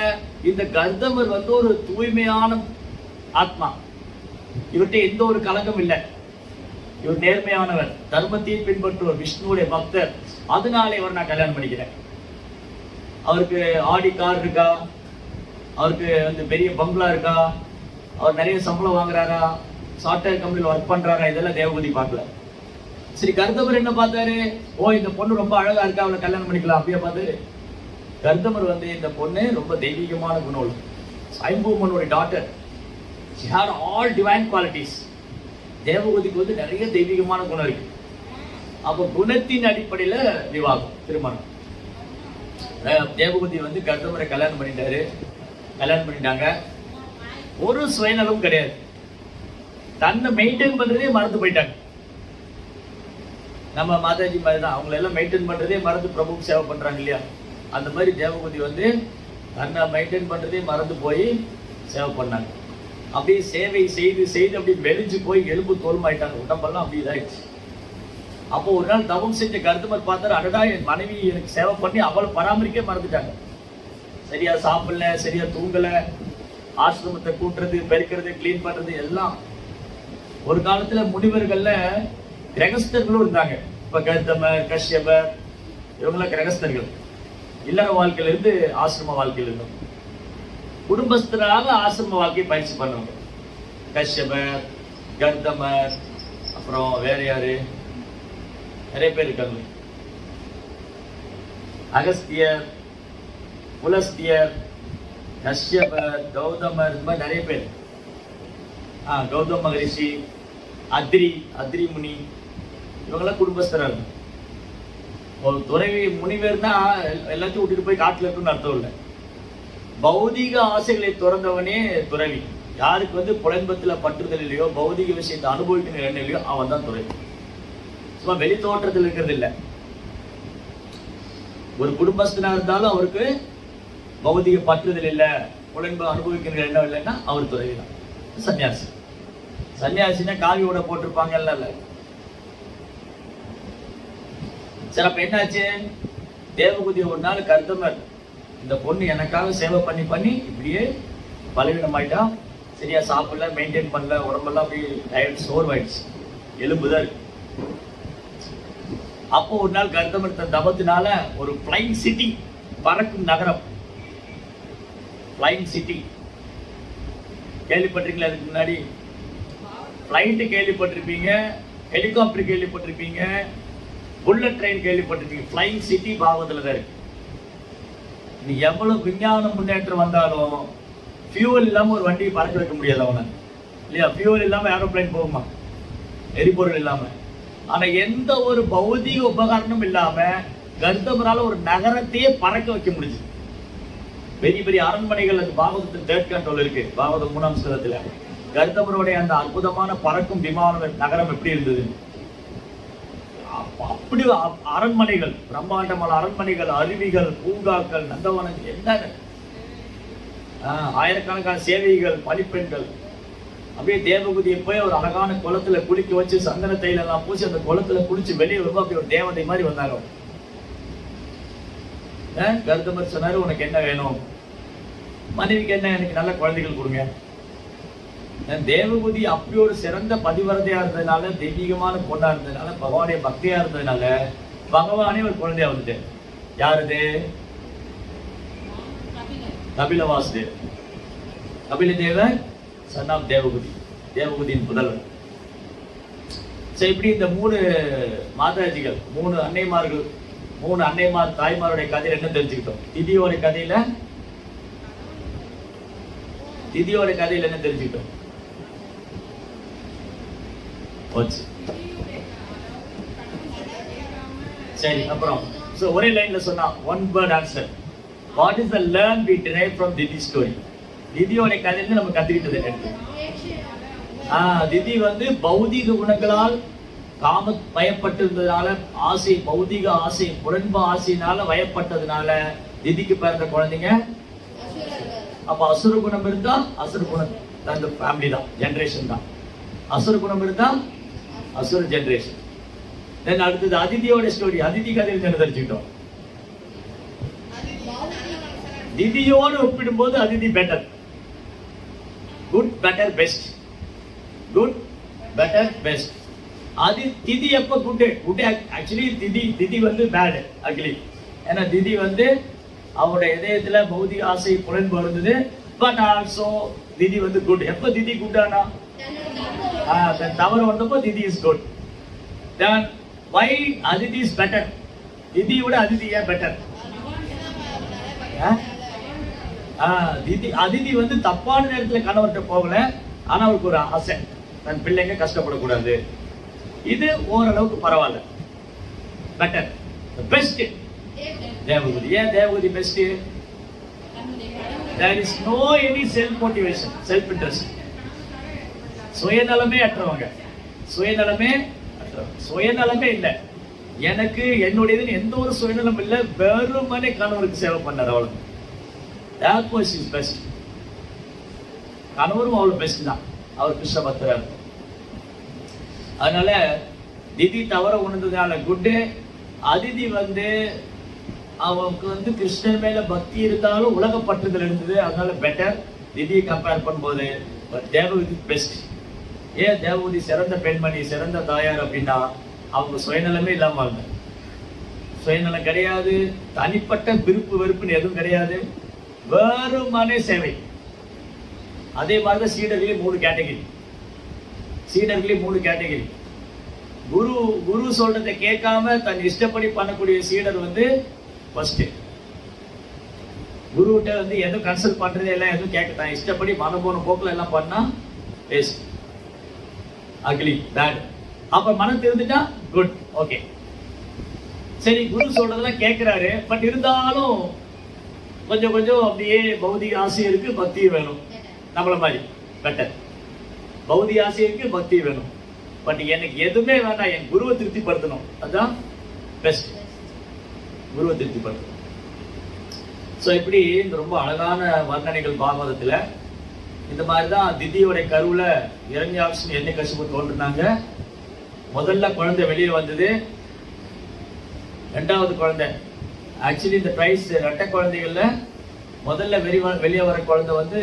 இந்த கர்தமர் வந்து ஒரு தூய்மையான ஆத்மா, இவர்கிட்ட எந்த ஒரு கலங்கம் இல்லை, இவர் நேர்மையானவர், தர்மத்தை பின்பற்றுவர், விஷ்ணுவுடைய பக்தர், அதனால இவர் நான் கல்யாணம் பண்ணிக்கிறேன். அவருக்கு ஆடி கார் இருக்கா, அவருக்கு வந்து பெரிய பங்களா இருக்கா, அவர் நிறைய சம்பளம் வாங்குறாரா, சாஃப்ட்வேர் கம்பெனியில் ஒர்க் பண்றாரா, இதெல்லாம் தேவகுதி பார்க்கல. சரி, கர்தமர் என்ன பார்த்தாரு? இந்த பொண்ணு ரொம்ப அழகா இருக்கா, அவளை கல்யாணம் பண்ணிக்கலாம் அப்படியே பார்த்தாரு. கர்தமர் வந்து இந்த பொண்ணு ரொம்ப தெய்வீகமான குணம், சாயம்பூமனுடைய daughter, she had all divine qualities. தேவகுதிக்கு வந்து நிறைய தெய்வீகமான குணம் இருக்கு. அப்போ குணத்தின் அடிப்படையில விவாகம், திருமணம். தேவகுதி வந்து கர்தமரை கல்யாணம் பண்ணிட்டாங்க. ஒரு சுயநலம் கிடையாது, தன்னை மெயின்டைன் பண்றதே மறந்து போயிட்டாங்க. நம்ம மாதாஜி மாதிரி தான், அவங்களை எல்லாம் மெயின்டைன் பண்றதே மறந்து பிரபுக்கு சேவை பண்றாங்க இல்லையா? அந்த மாதிரி தேவகுதி வந்து தன்னை மெயின்டைன் பண்றதே மறந்து போய் சேவை பண்ணாங்க. அப்படியே சேவை செய்து செய்து அப்படி வெளிஞ்சு போய் எலும்பு தோல்மாயிட்டாங்க, உடம்பெல்லாம் அப்படி இதாயிடுச்சு. அப்போ ஒரு நாள் தவம் செஞ்ச கர்தமர் பார்த்தாரு, அடடா என் மனைவி எனக்கு சேவை பண்ணி அவளை பராமரிக்க மறந்துட்டாங்க. சரியா சாப்பிடல, சரியா தூங்கல, ஆசிரமத்தை கூட்டுறது, பெருக்கிறது, கிளீன் பண்றது எல்லாம். ஒரு காலத்துல முனிவர்கள்ல கிரகஸ்தர்களும் இருந்தாங்க. இப்ப கர்தமர், கஷ்யபர், இவங்களாம் கிரகஸ்தர்கள். இல்லற வாழ்க்கையில இருந்து ஆசிரம வாழ்க்கையில இருந்தோம். குடும்பஸ்தராக ஆசிரம வாழ்க்கையை பயிற்சி பண்ணுவாங்க. கஷ்யபர், கர்தமர், அப்புறம் வேற யாரு, நிறைய பேர் இருக்காங்க. அகஸ்தியர், புலஸ்தியர், கஷ்யபர், கௌதமர், இந்த மாதிரி நிறைய பேர். கௌதம மகரிஷி, அத்ரி முனி, இவங்கெல்லாம் குடும்பஸ்தராக. ஒரு துறவி முனிவர்னா எல்லாத்தையும் விட்டுட்டு போய் காட்டுல இருக்குன்னு அர்த்தம் இல்லை. பௌதிக ஆசைகளை துறந்தவனே துறவி. யாருக்கு வந்து புலன்பத்துல பற்றுதல் இல்லையோ, பௌதிக விஷயத்தை அனுபவிக்கணும் எண்ணம் இல்லையோ, அவன் தான் துறவி. சும்மா வெளி தோற்றத்தில் இருக்கிறது இல்லை. ஒரு குடும்பஸ்தனா இருந்தாலும் அவருக்கு பௌதிக பற்றுதல் இல்லை, புலன்பு அனுபவிக்கிற எண்ணம் இல்லைன்னா அவர் துறவி தான், சன்னியாசி. சன்னியாசினா காவி உடை போட்டிருப்பாங்கல்ல. சரி, அப்ப என்னாச்சு? தேவகுதி ஒரு நாள் கருத்தமர், இந்த பொண்ணு எனக்காக சேவை பண்ணி பண்ணி இப்படியே பலவீனமாயிட்டா, சரியா சாப்பிடல, மெயின்டைன் பண்ணல, உடம்பெல்லாம் அப்படியே டயர்ட், சோர்வாயிடுச்சு, எலும்புதான். அப்போ ஒரு நாள் கருத்தமர் தன் தபத்தினால ஒரு பிளைங் சிட்டி, பறக்கும் நகரம், பிளைங் சிட்டி கேள்விப்பட்டிருக்கீங்களா? அதுக்கு முன்னாடி பிளைட் கேள்விப்பட்டிருப்பீங்க, ஹெலிகாப்டர் கேள்விப்பட்டிருப்பீங்க, புல்லட் ட்ரெயின் கேள்விப்பட்டிருக்கீங்க. பிளைங் சிட்டி பாகவத்துல தான் இருக்கு. நீ எவ்வளவு விஞ்ஞான முன்னேற்றம் வந்தாலும் ஃபியூவல் இல்லாம ஒரு வண்டியை பறக்க வைக்க முடியாது அவனை, இல்லையா? ஃபியூவல் இல்லாம ஏரோப்ளைன் போகுமா? எரிபொருள் இல்லாம. ஆனா எந்த ஒரு பௌதிக உபகரணமும் இல்லாம கர்த்தமரால ஒரு நகரத்தையே பறக்க வைக்க முடியுது. பெரிய பெரிய அரண்மனைகள், அது பாகவதத்தில் 3rd canto இருக்கு, பாகவதம் 3ஆம் ஸ்கந்தத்துல. கர்த்தமருடைய அந்த அற்புதமான பறக்கும் விமான நகரம் எப்படி இருந்தது? அப்படி அரண்மனைகள், பிரம்மாண்டமான அரண்மனைகள், அருவிகள், பூங்காக்கள், நந்தவனங்கள், என்ன ஆயிரக்கணக்கான சேவைகள், பணிப்பெண்கள். அப்படியே தேவகுதியை போய் ஒரு அழகான குளத்துல குளிக்க வச்சு சந்தன தைல எல்லாம் பூசி அந்த குளத்துல குளிச்சு வெளியே வருவோம், அப்படி ஒரு தேவதை மாதிரி வந்தாங்க. கருத்தமர் சொன்னாரு, உனக்கு என்ன வேணும்? மனைவிக்கு என்ன? எனக்கு நல்ல குழந்தைகள் கொடுங்க. தேவகுதி அப்படி ஒரு சிறந்த பதிவரதையா இருந்ததுனால, தெய்வீகமான பொண்ணா இருந்ததுனால, பகவானுடைய பக்தியா இருந்ததுனால பகவானே ஒரு குழந்தையா வந்துட்டு. யாருது? கபில வாசுதேவ். கபில தேவர் சன் ஆஃப் தேவகுதி, தேவகுதியின் புதல்வர். சரி, இப்படி இந்த 3 மாதாஜிகள், 3 அன்னைமார்கள், 3 அன்னைமார் தாய்மாருடைய கதையில என்ன தெரிஞ்சுக்கிட்டோம்? திதியோட கதையில என்ன தெரிஞ்சுக்கிட்டோம்? சரி, அப்புறம் ஒரே லைன்ல சொன்னா one word answer. What is the learn we derive from Thithi story? திதியோட கதையில நம்ம கத்துக்கிட்டது என்ன? திதி வந்து பௌதிக குணங்களால் காம வயப்பட்டிருந்ததுனால, ஆசை, பௌதிக ஆசை, புலன்ப ஆசையினால வயப்பட்டதுனால திதிக்கு பிறந்த குழந்தைங்க. அப்ப அசுர குணம் இருந்தா அசுர குணம் அந்த ஃபேமிலி தான், ஜெனரேஷன் தான். அசுர குணம் இருந்தா அசுர ஜெனரேஷன். தென் அடுத்தது அதிதியோட ஸ்டோரி. அதிதி கதையில் என்ன தெரிஞ்சுக்கிட்டோம்? திதியோடு ஒப்பிடும்போது Aditi better. Good, better, best. Good, better, best. அது திதி எப்ப குட்? ஆக்சுவலி திதி வந்து பேட் ஆக்சுவலி. ஏன்னா திதி வந்து அவருடைய இதயத்துல பௌதிக ஆசை புலன்பு இருந்தது. பட் ஆல்சோ திதி வந்து குட். எப்ப திதி குட் ஆனா? தவறு வந்தப்போ திதி is good. Then why Aditi is better? திதி விட அதிதி ஏன் பெட்டர்? அதிதி வந்து தப்பான நேரத்துல கணவர்கிட்ட போகல, ஆனா அவருக்கு ஒரு ஆசை, தன் பிள்ளைங்க கஷ்டப்படக்கூடாது. இது ஓரளவுக்கு பரவாயில்ல, பெட்டர். பெஸ்ட் தேவகுதி. ஏன் தேவகுதி best? There is no any self motivation, self interest. சுயநலமே அற்றவங்க, சுயநலமே இல்லை. எனக்கு என்னுடையதுன்னு எந்த ஒரு சுயநலம் இல்லை, வெறுமனே கணவருக்கு சேவை பண்ணார், அவ்வளவு. That was his best. கணவரும் அவ்வளவு பெஸ்ட் தான், அவர் கிருஷ்ண பக்தர். அதனால திதி தவற உணர்ந்ததுனால குட்டு. அதிதி வந்து அவனுக்கு வந்து கிருஷ்ணன் மேல பக்தி இருந்தாலும் உலக பற்றுதல் இருந்தது, அதனால பெட்டர். திதியை கம்பேர் பண்ணும்போது தேவகுதி பெஸ்ட். ஏன் தேவகுதி சிறந்த பெண்மணி, சிறந்த தாயார் அப்படின்னா அவங்க சுயநலமே இல்லாம இருந்தாங்க. சுயநலம் கிடையாது, தனிப்பட்ட விருப்பு வெறுப்புன்னு எதுவும் கிடையாது, வெறுமனே சேவை. அதே மாதிரிதான் சீடர்களே 3 கேட்டகரி. குரு சொல்றதை கேட்காம தன் இஷ்டப்படி பண்ணக்கூடிய சீடர் வந்து ஃபர்ஸ்ட். குருகிட்ட வந்து எதுவும் கன்சல்ட் பண்றதே இல்லை, எதுவும் கேட்க தான் இஷ்டப்படி மனம் போன போக்குல எல்லாம் பண்ணா வேஸ்ட், அக்லி, பேட். அப்ப மனம் தெரிஞ்சுட்டா குட், ஓகே. சரி, குரு சொல்றதெல்லாம் கேட்கிறாரு, பட் இருந்தாலும் கொஞ்சம் அப்படியே பௌதிக ஆசை இருக்கு, பக்தி வேணும். நம்மள மாதிரி பெட்டர். பௌதிக ஆசை இருக்கு, பக்தி வேணும். பட் எனக்கு எதுவுமே வேண்டாம், என் குருவை திருப்திப்படுத்தணும், அதுதான் பெஸ்ட். குருவை திருப்திப்படுத்தணும். ஸோ இப்படி இந்த ரொம்ப அழகான வர்ணனைகள் பாகவதத்துல இந்த மாதிரிதான் திதியோட கருவுல இரண்யாக்ஷன் என்ன கசிப்பு தோன்றுனாங்க. முதல்ல குழந்தை வெளியே வந்தது. ரெண்டாவது குழந்தை ஆக்சுவலி இந்த ட்ரைஸ் ரெட்டை குழந்தைகள்ல முதல்ல வெளியே வர குழந்தை வந்து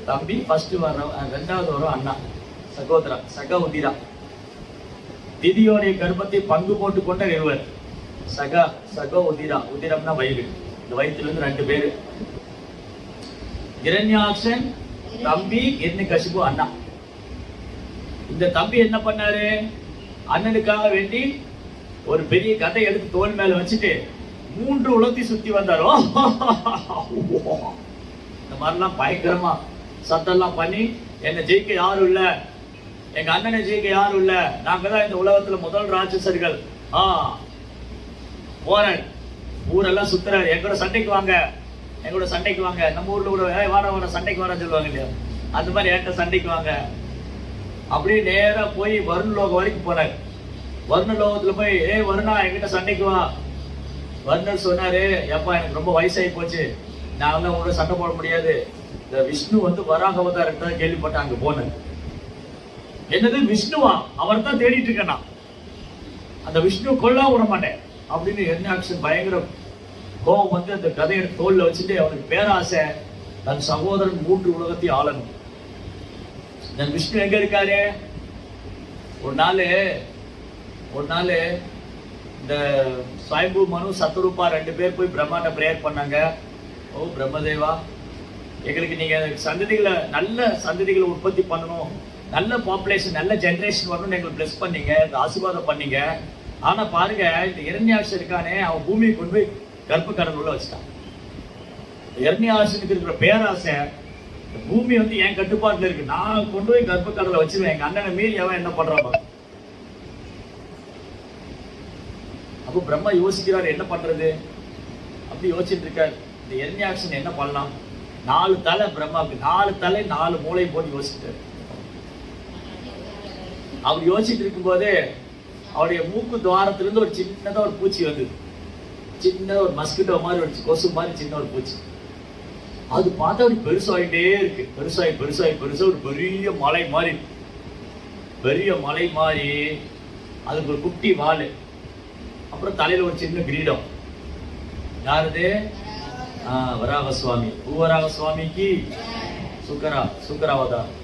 தம்பி, ஃபர்ஸ்ட் வர ரெண்டாவது வரும் அண்ணா, சகோதரா, சக உதிரா. திதியோடைய கர்ப்பத்தை பங்கு போட்டு கொண்ட இருவர் சக உதிரா. உதிரம்னா வயிறு. இந்த வயிற்றுல இருந்து 2 பேரு. இரண்யாக்ஷன் தம்பி, இரண்யகசிபு அண்ணா. இந்த தம்பி என்ன பண்ணாரு, அண்ணனுக்காக வேண்டி ஒரு பெரிய கதை எடுத்து தோல் மேல வச்சுட்டு 3 உலகத்தை சுத்தி வந்தாரோ. இந்த மாதிரிலாம் பயங்கரமா சத்தம்லாம் பண்ணி, என்ன ஜெயிக்க யாரும் இல்ல, எங்க அண்ணனை ஜெயிக்க யாரும் இல்ல, நாங்க தான் இந்த உலகத்துல முதல் ராட்சசர்கள். போறேன், ஊரெல்லாம் சுத்துறாரு, எங்களோட சண்டைக்கு வாங்க, எங்களோட சண்டைக்கு வாங்க. நம்ம ஊர்ல கூட வாட சண்டைக்கு வர சொல்லுவாங்க இல்லையா, அந்த மாதிரி என்கிட்ட சண்டைக்கு வாங்க. அப்படியே நேரா போய் வருண லோகம் வரைக்கும் போனார். வருண லோகத்துல போய், வருணா என்கிட்ட சண்டைக்கு வா. வருணர் சொன்னாரு, எப்பா எனக்கு ரொம்ப வயசாகி போச்சு, நான் வந்து உங்களோட சண்டை போட முடியாது. இந்த விஷ்ணு வந்து வராக அவதாரம் தான் கேள்விப்பட்டேன், அங்க போனேன். என்னது விஷ்ணுவா, அவர் தான் தேடிட்டு இருக்கேன் நான், அந்த விஷ்ணு கொல்லா விட மாட்டேன் அப்படின்னு இரண்யாக்ஷன் பயங்கர கோபம் வந்து அந்த கதையை தோல்ல வச்சுட்டு, அவனுக்கு பேராசை, தன் சகோதரன் 3 உலகத்தையும் ஆளணும். தன் விஷ்ணு எங்க இருக்காரு, ஒரு நாள் இந்த ஸ்வயம்பு மனு சத்ரூபா 2 பேர் போய் பிரம்மாட்ட பிரேயர் பண்ணாங்க. ஓ பிரம்மதேவா, எங்களுக்கு நீங்க சந்ததிகளை, நல்ல சந்ததிகளை உற்பத்தி பண்ணணும், நல்ல பாப்புலேஷன், நல்ல ஜெனரேஷன் வரணும்னு எங்களுக்கு பிளஸ் பண்ணீங்க, ஆசீர்வாதம் பண்ணீங்க. ஆனா பாருங்க, இந்த இரண்யாக்ஷன் இருக்கானே, அவன் பூமியை கொண்டு போய் கர்ப்ப கடல் உள்ள வச்சுட்டான். இரண்யாக்ஷனுக்கு இருக்கிற பேராசை, பூமி வந்து என் கட்டுப்பாட்டுல இருக்கு, நான் கொண்டு போய் கர்ப்ப கடலை வச்சிருவேன், எங்க அண்ணனை மீறி அவன் என்ன பண்றான். அப்போ பிரம்மா யோசிக்கிறார், என்ன பண்றது அப்படி யோசிச்சுட்டு இருக்காரு. இந்த இரண்யாக்ஷன் என்ன பண்ணலாம், 4 தலை பிரம்மாவுக்கு, 4 தலை 4 மூளை போட்டு யோசிச்சுட்டாரு. அவர் யோசிச்சுட்டு இருக்கும் போதே அவருடைய மூக்கு துவாரத்திலிருந்து ஒரு சின்னதா ஒரு பூச்சி வந்தது. சின்ன ஒரு மஸ்கிட்டோ மாதிரி, ஒரு கொசு மாதிரி சின்ன ஒரு பூச்சி. அது பார்த்தா அப்படி பெருசாகிட்டே இருக்கு, பெருசாகி ஒரு பெரிய மலை மாதிரி, அதுக்கு ஒரு குட்டி வால், அப்புறம் தலையில ஒரு சின்ன கிரீடம். யாருது, வராக சுவாமி. பூவராக சுவாமிக்கு சுக்கராவதாரம்.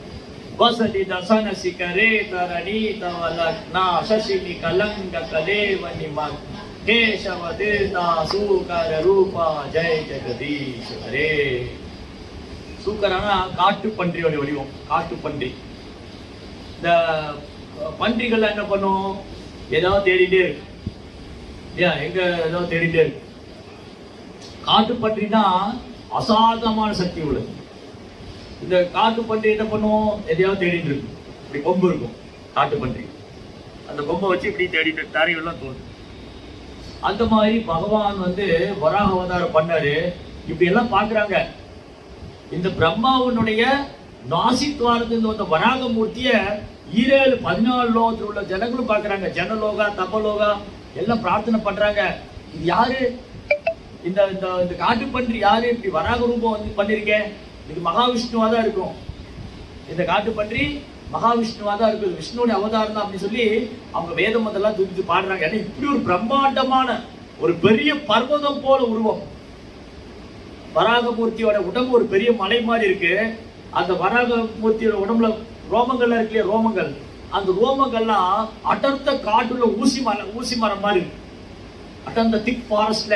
வசதி தசன சிகரே தரணி தவலக்னா சசினி கலங்க கலேவனி மக் கேசவதிதா சூகர ரூபா ஜெய ஜெகதீஸ்வரே. சூக்கரானா காட்டு பன்றியோட வடிவம், காட்டு பன்றி. இந்த பன்றிகள் என்ன பண்ணும், ஏதாவது தேடிட்டே இருக்கு, எங்க ஏதாவது தேடிட்டே இருக்கு. காட்டு பன்றினா அசாதமான சக்தி உள்ளது. இந்த காட்டு பன்றி என்ன பண்ணுவோம், எதையாவது தேடிட்டு இருக்கும். இப்படி கொம்பு இருக்கும் காட்டு பன்றி, அந்த கொம்பை வச்சு இப்படி தேடிட்டு தரையெல்லாம் தோணும். அந்த மாதிரி பகவான் வந்து வராக அவதாரம் பண்ணாரு. இப்படி எல்லாம் பாக்குறாங்க. இந்த பிரம்மாவனுடைய நாசித்வாரத்திலிருந்து வந்த வராக மூர்த்திய 14 லோகத்தில் உள்ள ஜனங்களும் பாக்குறாங்க. ஜனலோகா, தபலோகா எல்லாம் பிரார்த்தனை பண்றாங்க. இது யாரு, இந்த இந்த காட்டு பன்றி யாரு, இப்படி வராக ரூபம் வந்து பண்ணிருக்கேன், இது மகாவிஷ்ணுவா தான் இருக்கும், இந்த காட்டு பன்றி மகாவிஷ்ணுவா தான் இருக்கும், விஷ்ணுவோட அவதாரம் தான் அப்படின்னு சொல்லி அவங்க வேதம் அதெல்லாம் தூக்கி பாடுறாங்க. ஏன்னா இப்படி ஒரு பிரம்மாண்டமான ஒரு பெரிய பர்வதம் போல உருவம். வராகமூர்த்தியோட உடம்பு ஒரு பெரிய மலை மாதிரி இருக்கு. அந்த வராகமூர்த்தியோட உடம்புல ரோமங்கள்லாம் இருக்கு இல்லையா, ரோமங்கள், அந்த ரோமங்கள்லாம் அடர்த்த காட்டுல ஊசி மரம் மாதிரி இருக்கு. அடர்ந்த திக் ஃபாரஸ்ட்ல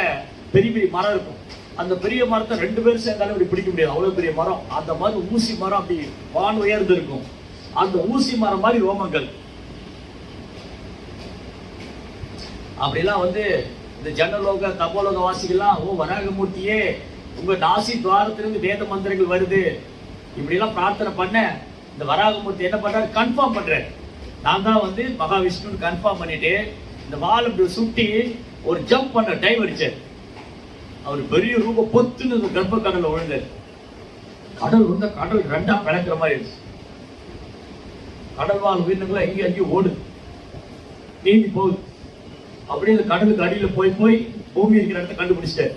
பெரிய பெரிய மரம் இருக்கும். அந்த பெரிய மரத்தை 2 பேர் சேர்ந்தாலும் இப்படி பிடிக்க முடியாது, அவ்வளவு பெரிய மரம். அந்த மாதிரி ஊசி மரம் அப்படி வான் உயர்ந்து இருக்கும். அந்த ஊசி மரம் மாதிரி ரோமங்கள். அப்படிலாம் வந்து இந்த ஜனலோக தபோலோக வாசிகள்லாம், ஓ வராகமூர்த்தியே, உங்க நாசி துவாரத்திலிருந்து வேத மந்திரங்கள் வருது, இப்படி எல்லாம் பிரார்த்தனை பண்ண இந்த வராகமூர்த்தி என்ன பண்றாரு, கன்ஃபார்ம் பண்றாரு, நான் தான் வந்து மகாவிஷ்ணுன்னு கன்ஃபார்ம் பண்ணிட்டு இந்த வால் இப்படி சுட்டி ஒரு ஜம்ப் பண்ண டைம் அடிச்சார். அவர் பெரிய ரூப பொத்துன்னு இந்த கர்ப்ப கடல்ல விழுந்தார். கடல் வந்து கடல் 2ஆ பிளக்கிற மாதிரி இருக்கு. கடல் வாழ் உயிரினங்களா எங்கேயும் அங்கேயும் ஓடுது, நீந்தி போகுது. அப்படியே இந்த கடலுக்கு அடியில போய் பூமி இருக்கிற இடத்த கண்டுபிடிச்சிட்டாரு.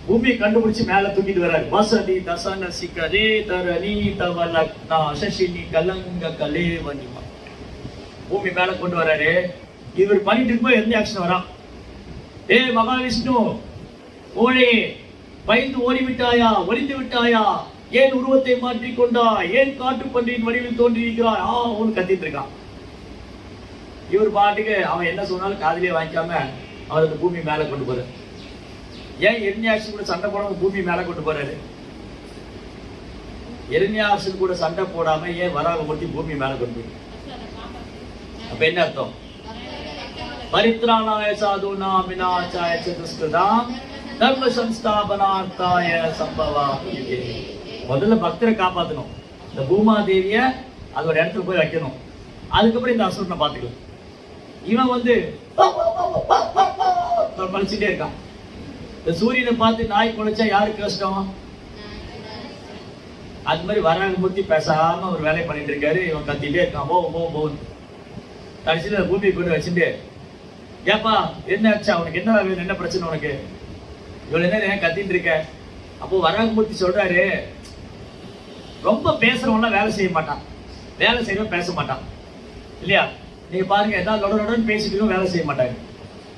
பூமியை கண்டுபிடிச்சு மேல தூக்கிட்டு வர்றாரு. வசதி தசன சிக்கரே தரணி தவலக்னா சசினி கலங்க கலேவனிமா. பூமி மேல கொண்டு வர்றாரு. இவர் பண்ணிட்டு இருக்கும்போது எந்த ஆக்ஷன் வரான். ஏ மகாவிஷ்ணு, ஓழே பயந்து ஓடிவிட்டாயா, ஒளிந்து விட்டாயா, ஏன் உருவத்தை மாற்றிக்கொண்டா, ஏன் காட்டு பன்றியின் வடிவில் தோன்றியிருக்கிறாய், அவனு கத்திட்டு இருக்கான். இவர் பாட்டுக்கு அவன் என்ன சொன்னாலும் காதலியே வாங்கிக்காம அவர் அந்த பூமி மேல கொண்டு போறாரு. ஏன் எரண்யாக்ஷன் கூட சண்டை போடாம பூமி மேல கொண்டு போறாரு? எரண்யாக்ஷன் கூட சண்டை போடாம ஏன் வராகமூர்த்தி பூமி மேல கொண்டு போய்? அப்ப என்ன அர்த்தம்? பரித்ராணாய சாதுனாம் விநாசாய சதுஷ்கிருதாம் தர்ம சம்ஸ்தாபனார்த்தாய சம்பவா. முதல்ல பக்தரை காப்பாற்றணும். இந்த பூமாதேவிய அதோட இடத்துல போய் வைக்கணும். அதுக்கப்புறம் இந்த அசுரனை பார்த்துக்கலாம். இவன் வந்து பழிச்சுட்டே இருக்கான். இந்த சூரியனை பார்த்து நாய் குலைச்சா யாருக்கு கஷ்டம்? அது மாதிரி வராகமூர்த்தி பேசாம ஒரு வேலையை பண்ணிட்டு இருக்காரு. இவன் கத்திட்டே இருக்கான், போகும். கடைசியில் பூமியை கொண்டு வச்சுட்டு, ஏப்பா என்ன ஆச்சா, உனக்கு என்ன வேணும், என்ன பிரச்சனை உனக்கு, இவ்வளவு நேரம் கத்திட்டு இருக்க? அப்போ வராகமூர்த்தி சொல்றாரு, ரொம்ப பேசுறவன்லாம் வேலை செய்ய மாட்டான், வேலை செய்யறவன் பேச மாட்டான் இல்லையா? நீங்க பாருங்க, ஏதாவது லொடன்னு பேசிட்டு வேலை செய்ய மாட்டாங்க,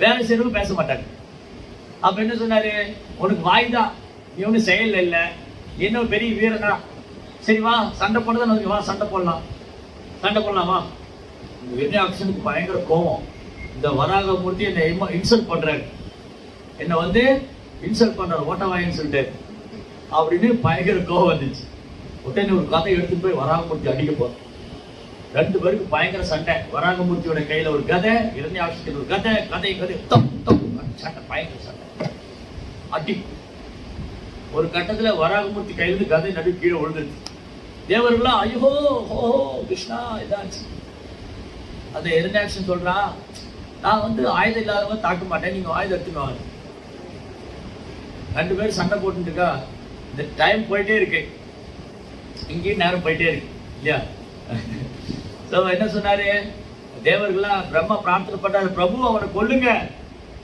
வேலை செய்யறவங்க பேச மாட்டாங்க. அப்ப என்ன சொன்னாரு, உனக்கு வாய் தான், நீ ஒன்னும் செயல் இல்லை, என்ன பெரிய வீரனா, சரி வா சண்டை போடுறதா, வா சண்டை போடலாமா? இந்த எரண்யாக்ஷனுக்கு பயங்கர கோபம். இந்த வராகமூர்த்தி என்ன இன்சல்ட் பண்றாரு, என்ன வந்து இன்சல்ட் பண்றாரு, ஓட்டவாயின்னு சொல்லிட்டு அப்படின்னு பயங்கர கோபம் வந்துச்சு. உடனே ஒரு கதை எடுத்துட்டு போய் வராகமூர்த்தி அடிக்க போறோம். ரெண்டு பேருக்கு பயங்கர சண்டை. வராகமூர்த்தியோட கையில ஒரு கதை, எரண்யாக்ஷனுக்கு ஒரு கதை சண்டை, பயங்கர சண்டை, அடி. ஒரு கட்டத்துல வராகமூர்த்தி கையிலிருந்து கதை நடு கீழே விழுந்துருச்சு. தேவர்களா ஐயோ ஹோ கிருஷ்ணா இதாச்சு. அந்த எரண்யாக்ஷன் சொல்றான், நான் வந்து ஆயுதம் இல்லாதவங்க தாக்க மாட்டேன், நீங்க ஆயுதம் எடுத்துக்குவாங்க. ரெண்டு பேரும் சண்டை போட்டு இருக்கா. இந்த டைம் போயிட்டே இருக்கு, இங்கேயும் நேரம் போயிட்டே இருக்கு இல்லையா? என்ன சொன்னாரு, தேவர்கள்லாம் பிரம்மா பிரார்த்தனை பண்றாரு, பிரபு அவனை கொல்லுங்க,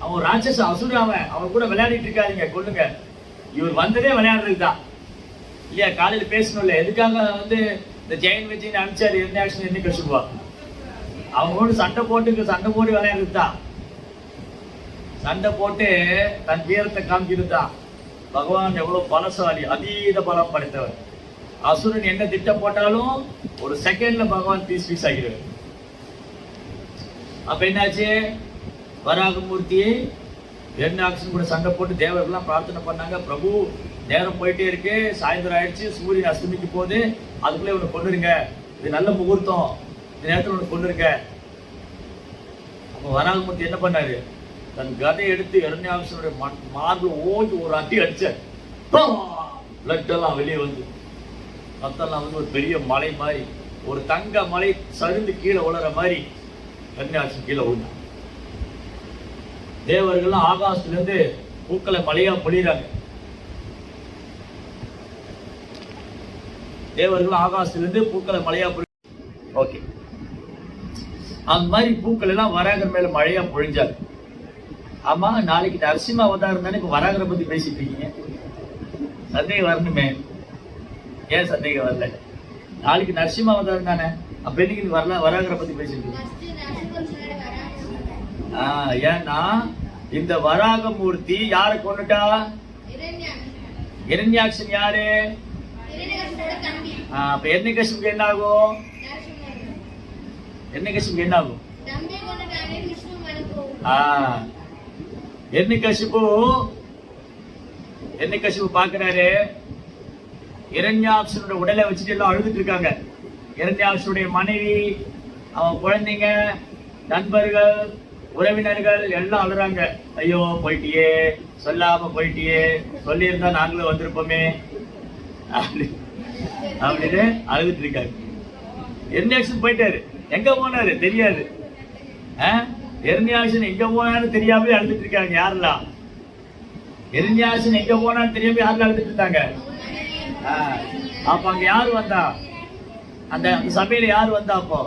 அவன் ராட்சச அசுர, அவன் கூட விளையாடிட்டு இருக்காதீங்க, கொல்லுங்க. இவர் வந்ததே விளையாடுறதுக்கு தான் இல்லையா? காலையில பேசணும்ல, எதுக்காக வந்து இந்த ஜெயின் விஜய் அனுப்பிச்சாரு எரண்யாக்ஷன் என்ன கஷ்டப்பா, அவங்களோட சண்டை போட்டு விளையாடுறது தான், சண்டை போட்டு தன் வீரத்தை காமிக்கிறது தான். பகவான் எவ்வளவு பலசாலி, அதீத பலம் படைத்தவர். அசுரன் என்ன திட்டம் போட்டாலும் ஒரு செகண்ட்ல பகவான் பீஸ் ஆகிடுவார். அப்ப என்னாச்சு, வராகமூர்த்தி எரண்யாக்ஷன் கூட சண்டை போட்டு தேவர்கள்லாம் பிரார்த்தனை பண்ணாங்க, பிரபு நேரம் போயிட்டே இருக்கு, சாயந்தரம் ஆயிடுச்சு, சூரியன் அஸ்தமிக்கு போகுது, அதுக்குள்ளே இவனை கொண்டுருங்க, இது நல்ல முகூர்த்தம், இந்த நேரத்தில் உனக்கு கொண்டுருங்க. அப்ப வராகமூர்த்தி என்ன பண்ணாரு, தன் கதையை எடுத்து எரண்யாக்ஷனுடைய மார்பில் ஓடி ஒரு அடி அடிச்சார். பிளட் எல்லாம் வெளியே வந்து, ரத்தம்லாம் வந்து ஒரு பெரிய மலை மாதிரி, ஒரு தங்க மலை சரிந்து கீழே உளற மாதிரி எரண்யாக்ஷன் கீழே விழுந்தான். தேவர்கள்லாம் ஆகாசத்துல இருந்து பூக்களை மலையா பொழிறாங்க. தேவர்கள் ஆகாசத்துல இருந்து பூக்களை மழையா பொழி, ஓகே, அந்த மாதிரி பூக்கள் எல்லாம் வராகர் மேல மழையா பொழிஞ்சாரு. ஆமா, நாளைக்கு நரசிம்ம அவதாரம் தானே, இப்ப வராகரை பத்தி பேசிட்டு இருக்கீங்க, சந்தேகம் வரணுமே, ஏன் சந்தேகம் வரல? நாளைக்கு நரசிம்ம அவதாரம் தானே, அப்ப என்னைக்கு வரல வராகரை பத்தி பேசிட்டு இருக்கீங்க? ஏன்னா இந்த வராகமூர்த்தி யாரை கொண்டுட்டா? எரண்யாக்ஷன் யாரு? அப்ப எரண்யகசிபுக்கு என்ன ஆகும்? எரண்யகசிபுக்கு என்ன ஆகும்? எரண்யகசிபு பாக்குறாரு, எரண்யாக்ஷனோட உடலை வச்சுட்டு எல்லாம் அழுதுட்டு இருக்காங்க. எரண்யாக்ஷனுடைய மனைவி, அவன் குழந்தைங்க, நண்பர்கள், உறவினர்கள் எல்லாம் அழுறாங்க. ஐயோ போயிட்டியே, சொல்லாம போயிட்டியே, சொல்லி இருந்தா நாங்களும் வந்திருப்போமே அப்படின்னு அழுதுட்டு இருக்காரு. எரண்யாக்ஷன் போயிட்டாரு, எங்க போனாரு தெரியாது. எரண்யாக்ஷன் எங்க போனான்னு தெரியாமலே அழுதுட்டு இருக்காங்க. யாரெல்லாம் எரண்யாக்ஷன் எங்க போனான்னு தெரியாம யாரெல்லாம் அழுதுட்டு இருந்தாங்க? அப்ப அங்க யாரு வந்தா? அந்த சபையில யாரு வந்தா? அப்போ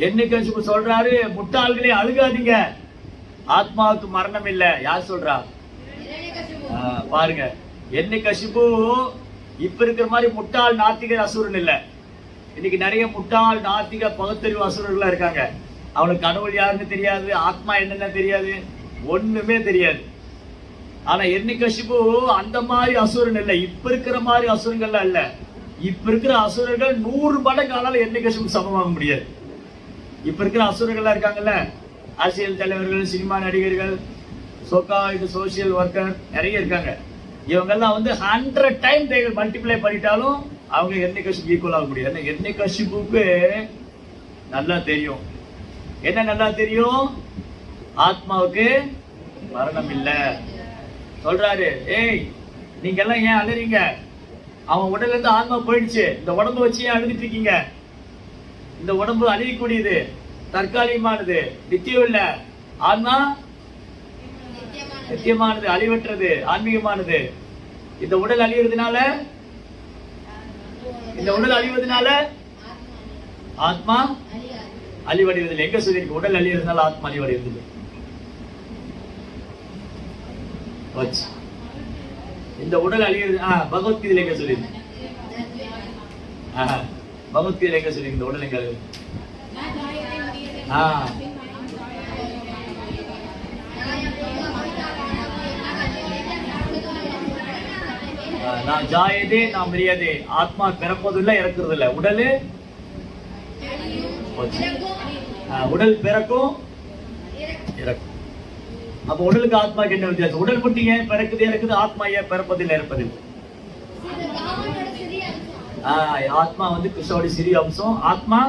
எரண்யகசிபு சொல்றாரு, முட்டாள்களே அழுகாதீங்க, ஆத்மாவுக்கு மரணம் இல்ல. யார் சொல்றா? பாருங்க, எண்ணிக்கசிப்பு இப்ப இருக்கிற மாதிரி முட்டாள் நாத்திக அசுரன் இல்ல. இன்னைக்கு நிறைய முட்டாள் நாத்திக பகுத்தறிவு அசுரர்களா இருக்காங்க. அவனுக்கு கடவுள் யாருன்னு தெரியாது, ஆத்மா என்னன்னு தெரியாது, ஒண்ணுமே தெரியாது. ஆனா எண்ணிக்கசிப்பு அந்த மாதிரி அசுரன் இல்ல, இப்ப இருக்கிற மாதிரி அசுரங்கள்லாம் இல்ல. இப்ப இருக்கிற அசுரர்கள் 100 மடங்கு ஆனாலும் எண்ணிக்கசிப்பு சமமாக முடியாது. இப்ப இருக்கிற அசுரர்கள்லாம் இருக்காங்கல்ல, அரசியல் தலைவர்கள், சினிமா நடிகர்கள், சோசியல் ஒர்க்கர் நிறைய இருக்காங்க. இவங்கெல்லாம் 100 டைம் மல்டிப்ளை பண்ணிட்டாலும் அவங்க எண்ணிக்கசிப்பு ஈக்குவல் ஆக முடியாது. எண்ணிக்கசிப்புக்கு நல்லா தெரியும், என்ன நல்லா தெரியும், ஆத்மாவுக்கு மரணம் இல்ல. சொல்றாரு, ஏய் நீங்க எல்லாம் ஏன் அழுறீங்க, அவன் உடல்ல இருந்து ஆத்மா போயிடுச்சு, இந்த உடம்பு வச்சு ஏன் அழுதுட்டு இருக்கீங்க, இந்த உடம்பு அழியக்கூடியது, தற்காலிகமானது, நித்தியம் இல்ல. ஆத்மா நித்தியமானது, அழிவற்றது, ஆன்மீகமானது. இந்த உடல் அழிவதனால ஆத்மா அழிவடைவதில்லை. எங்க சொல்லிருக்கு, உடல் அழிவதனால ஆத்மா அழிவடைவதில்லை. இந்த உடல் அழிவது பகவத்கீதையில எங்க சொல்லிருக்கு, பகவத்கீதையில எங்க சொல்லிருக்கு இந்த உடல் எங்க அழிவு? நான் ஜாயதே நான் மிரியதே, ஆத்மா பிறப்பதில்லை இறக்குறது இல்ல, உடல் உடல் பிறக்கும் இறக்கும். அப்ப உடலுக்கு ஆத்மாக்கு என்ன வித்தியாசம்? உடல் மட்டும் ஏன் பிறக்குது இறக்குது, ஆத்மா ஏன் பிறப்பதில்லை இறப்பதில்லை? ஆத்மா கிருஷ்ணோட சிறிய அம்சம். ஆத்மா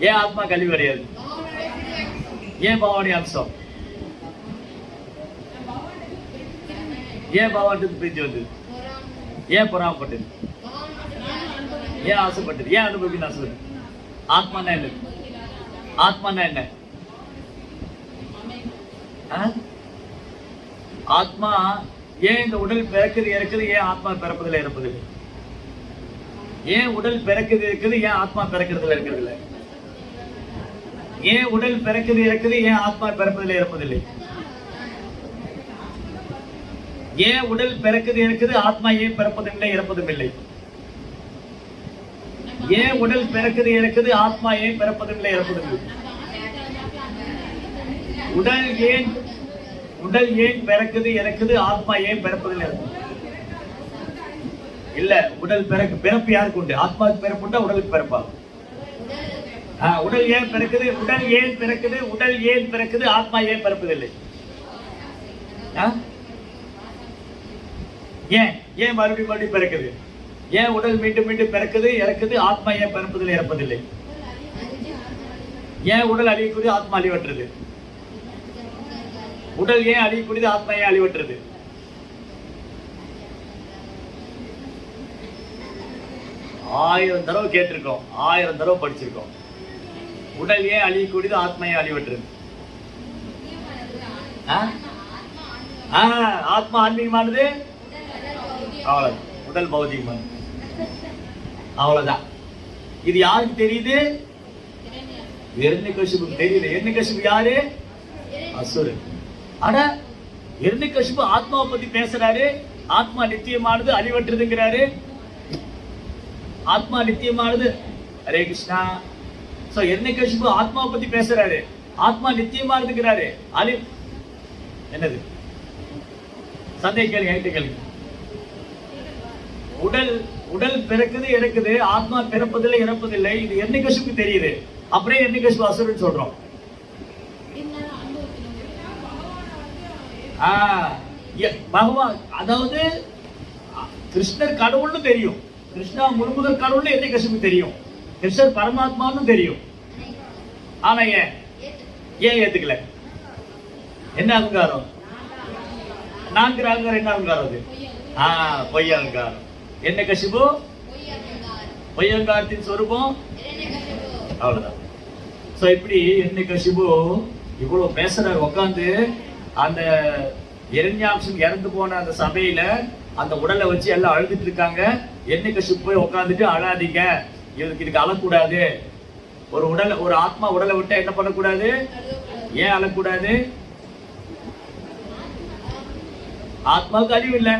ஏன் ஆத்மா கல்வி கிடையாது? ஏன் பாவாடைய அம்சம்? ஏன் பாவாட்டது பிரிஞ்சு வந்தது? ஏன் பொறாமப்பட்டது? ஏன் ஆசைப்பட்டது? ஏன் அனுபவிக்கணும் ஆசைப்பட்டது? ஆத்மானா என்ன? ஆத்மானா என்ன? ஆத்மா ஏன் இந்த உடல் பிறக்குது இறக்குது, ஏன் ஆத்மா பிறப்பதில்லை இறப்பதில்லை? ஏன் உடல் பிறக்குது இருக்குது, ஏன் ஆத்மா பிறக்கிறதுல இருக்கிறது இல்லை? ஏன் உடல் பிறக்குது இறக்குது, ஏன் ஆத்மா பிறப்பதில்லை இறப்பதில்லை? ஏன் உடல் பிறக்குது இறக்குது, ஆத்மா ஏன் பிறப்பதில்லை இறப்பதும் இல்லை? ஏன் உடல் பிறக்குது இறக்குது, ஆத்மா ஏன் பிறப்பதில்லை இறப்பதும் இல்லை? உடல் ஏன் பிறக்குது இறக்குது, ஆத்மா ஏன் பிறப்பதில்லை இல்ல? உடல் பிறப்பு யாருக்கு உண்டு? ஆத்மாவுக்கு பிறப்பு உண்டா, உடலுக்கு பிறப்பா? உடல் ஏன் பிறக்குது, உடல் ஏன் பிறக்குது, ஆத்மா ஏன் பிறப்பதில்லை? ஏன் மறுபடியும் பிறக்குது? ஏன் உடல் மீண்டும் மீண்டும் பிறக்குது இறக்குது, ஆத்மா ஏன் பிறப்பதில்லை இறப்பதில்லை? ஏன் உடல் அழியக்கூடியது, ஆத்மா அழிவற்றது? உடல் ஏன் அழியக்கூடியது, ஆத்மா ஏன் அழிவற்றது? ஆயிரம் தடவை கேட்டிருக்கோம், 1000 தடவை படிச்சிருக்கோம். உடல் ஏன் அழியக்கூடியது, ஆத்மா ஏன் அழிவற்றது? ஆத்மா ஆன்மீகமானது, அவ்வளவுதான். உடல் பௌதிகமானது, அவ்வளவுதான். இது யாருக்கு தெரியுது? இரண்யகசிபுக்கு தெரியுது. இரண்யகசிபு யாரு? அசுரன். ஆனா இரண்யகசிபு ஆத்மாவை பத்தி பேசுறாரு. ஆத்மா நித்தியமானது, அழிவற்றதுங்கிறாரு. ஆத்மா நித்தியமானது. ஹரே கிருஷ்ணா. சோ இரண்யகசிபு ஆத்மாவை பத்தி பேசுறாரு, ஆத்மா நித்தியமானதுங்கிறாரு. என்னது சந்தேகம் கேளுங்க, என்கிட்ட கேளுங்க. உடல் பிறக்குது இறக்குது, ஆத்மா பிறப்பதில்லை இறப்பதில்லை. இது இரண்யகசிபுக்கு தெரியுது. அப்படியே இரண்யகசிபு அசுரன் சொல்றோம். பகவான், அதாவது கிருஷ்ணர் கடவுள்னு தெரியும், கிருஷ்ணா முழுமுதல் கடவுள்னு இரண்யகசிபுக்கு தெரியும், கிருஷ்ணர் பரமாத்மான்னு தெரியும். ஆனா ஏன் ஏத்துக்கல? என்ன அகங்காரம்? 4 அகங்காரம். என்ன அகங்காரம் அது? பொய் அகங்காரம். இரண்யகசிபு பொய் அகங்காரத்தின் சொரூபம், அவ்வளவுதான். சோ இப்படி இரண்யகசிபு இவ்வளவு பேசுறாரு உட்காந்து. அந்த இரண்யாம்சம் இறந்து போன அந்த சபையில அந்த உடலை வச்சு எல்லாம் அழுதுட்டு இருக்காங்க. இரண்யகசிபு போய் உட்காந்துட்டு, அழாதீங்க, இதுக்கு அழக்கூடாது. ஒரு ஆத்மா உடலை விட்டு என்ன பண்ணக்கூடாது, ஏன் அழக்கூடாது? ஆத்மாவுக்கு அறிவு இல்லை.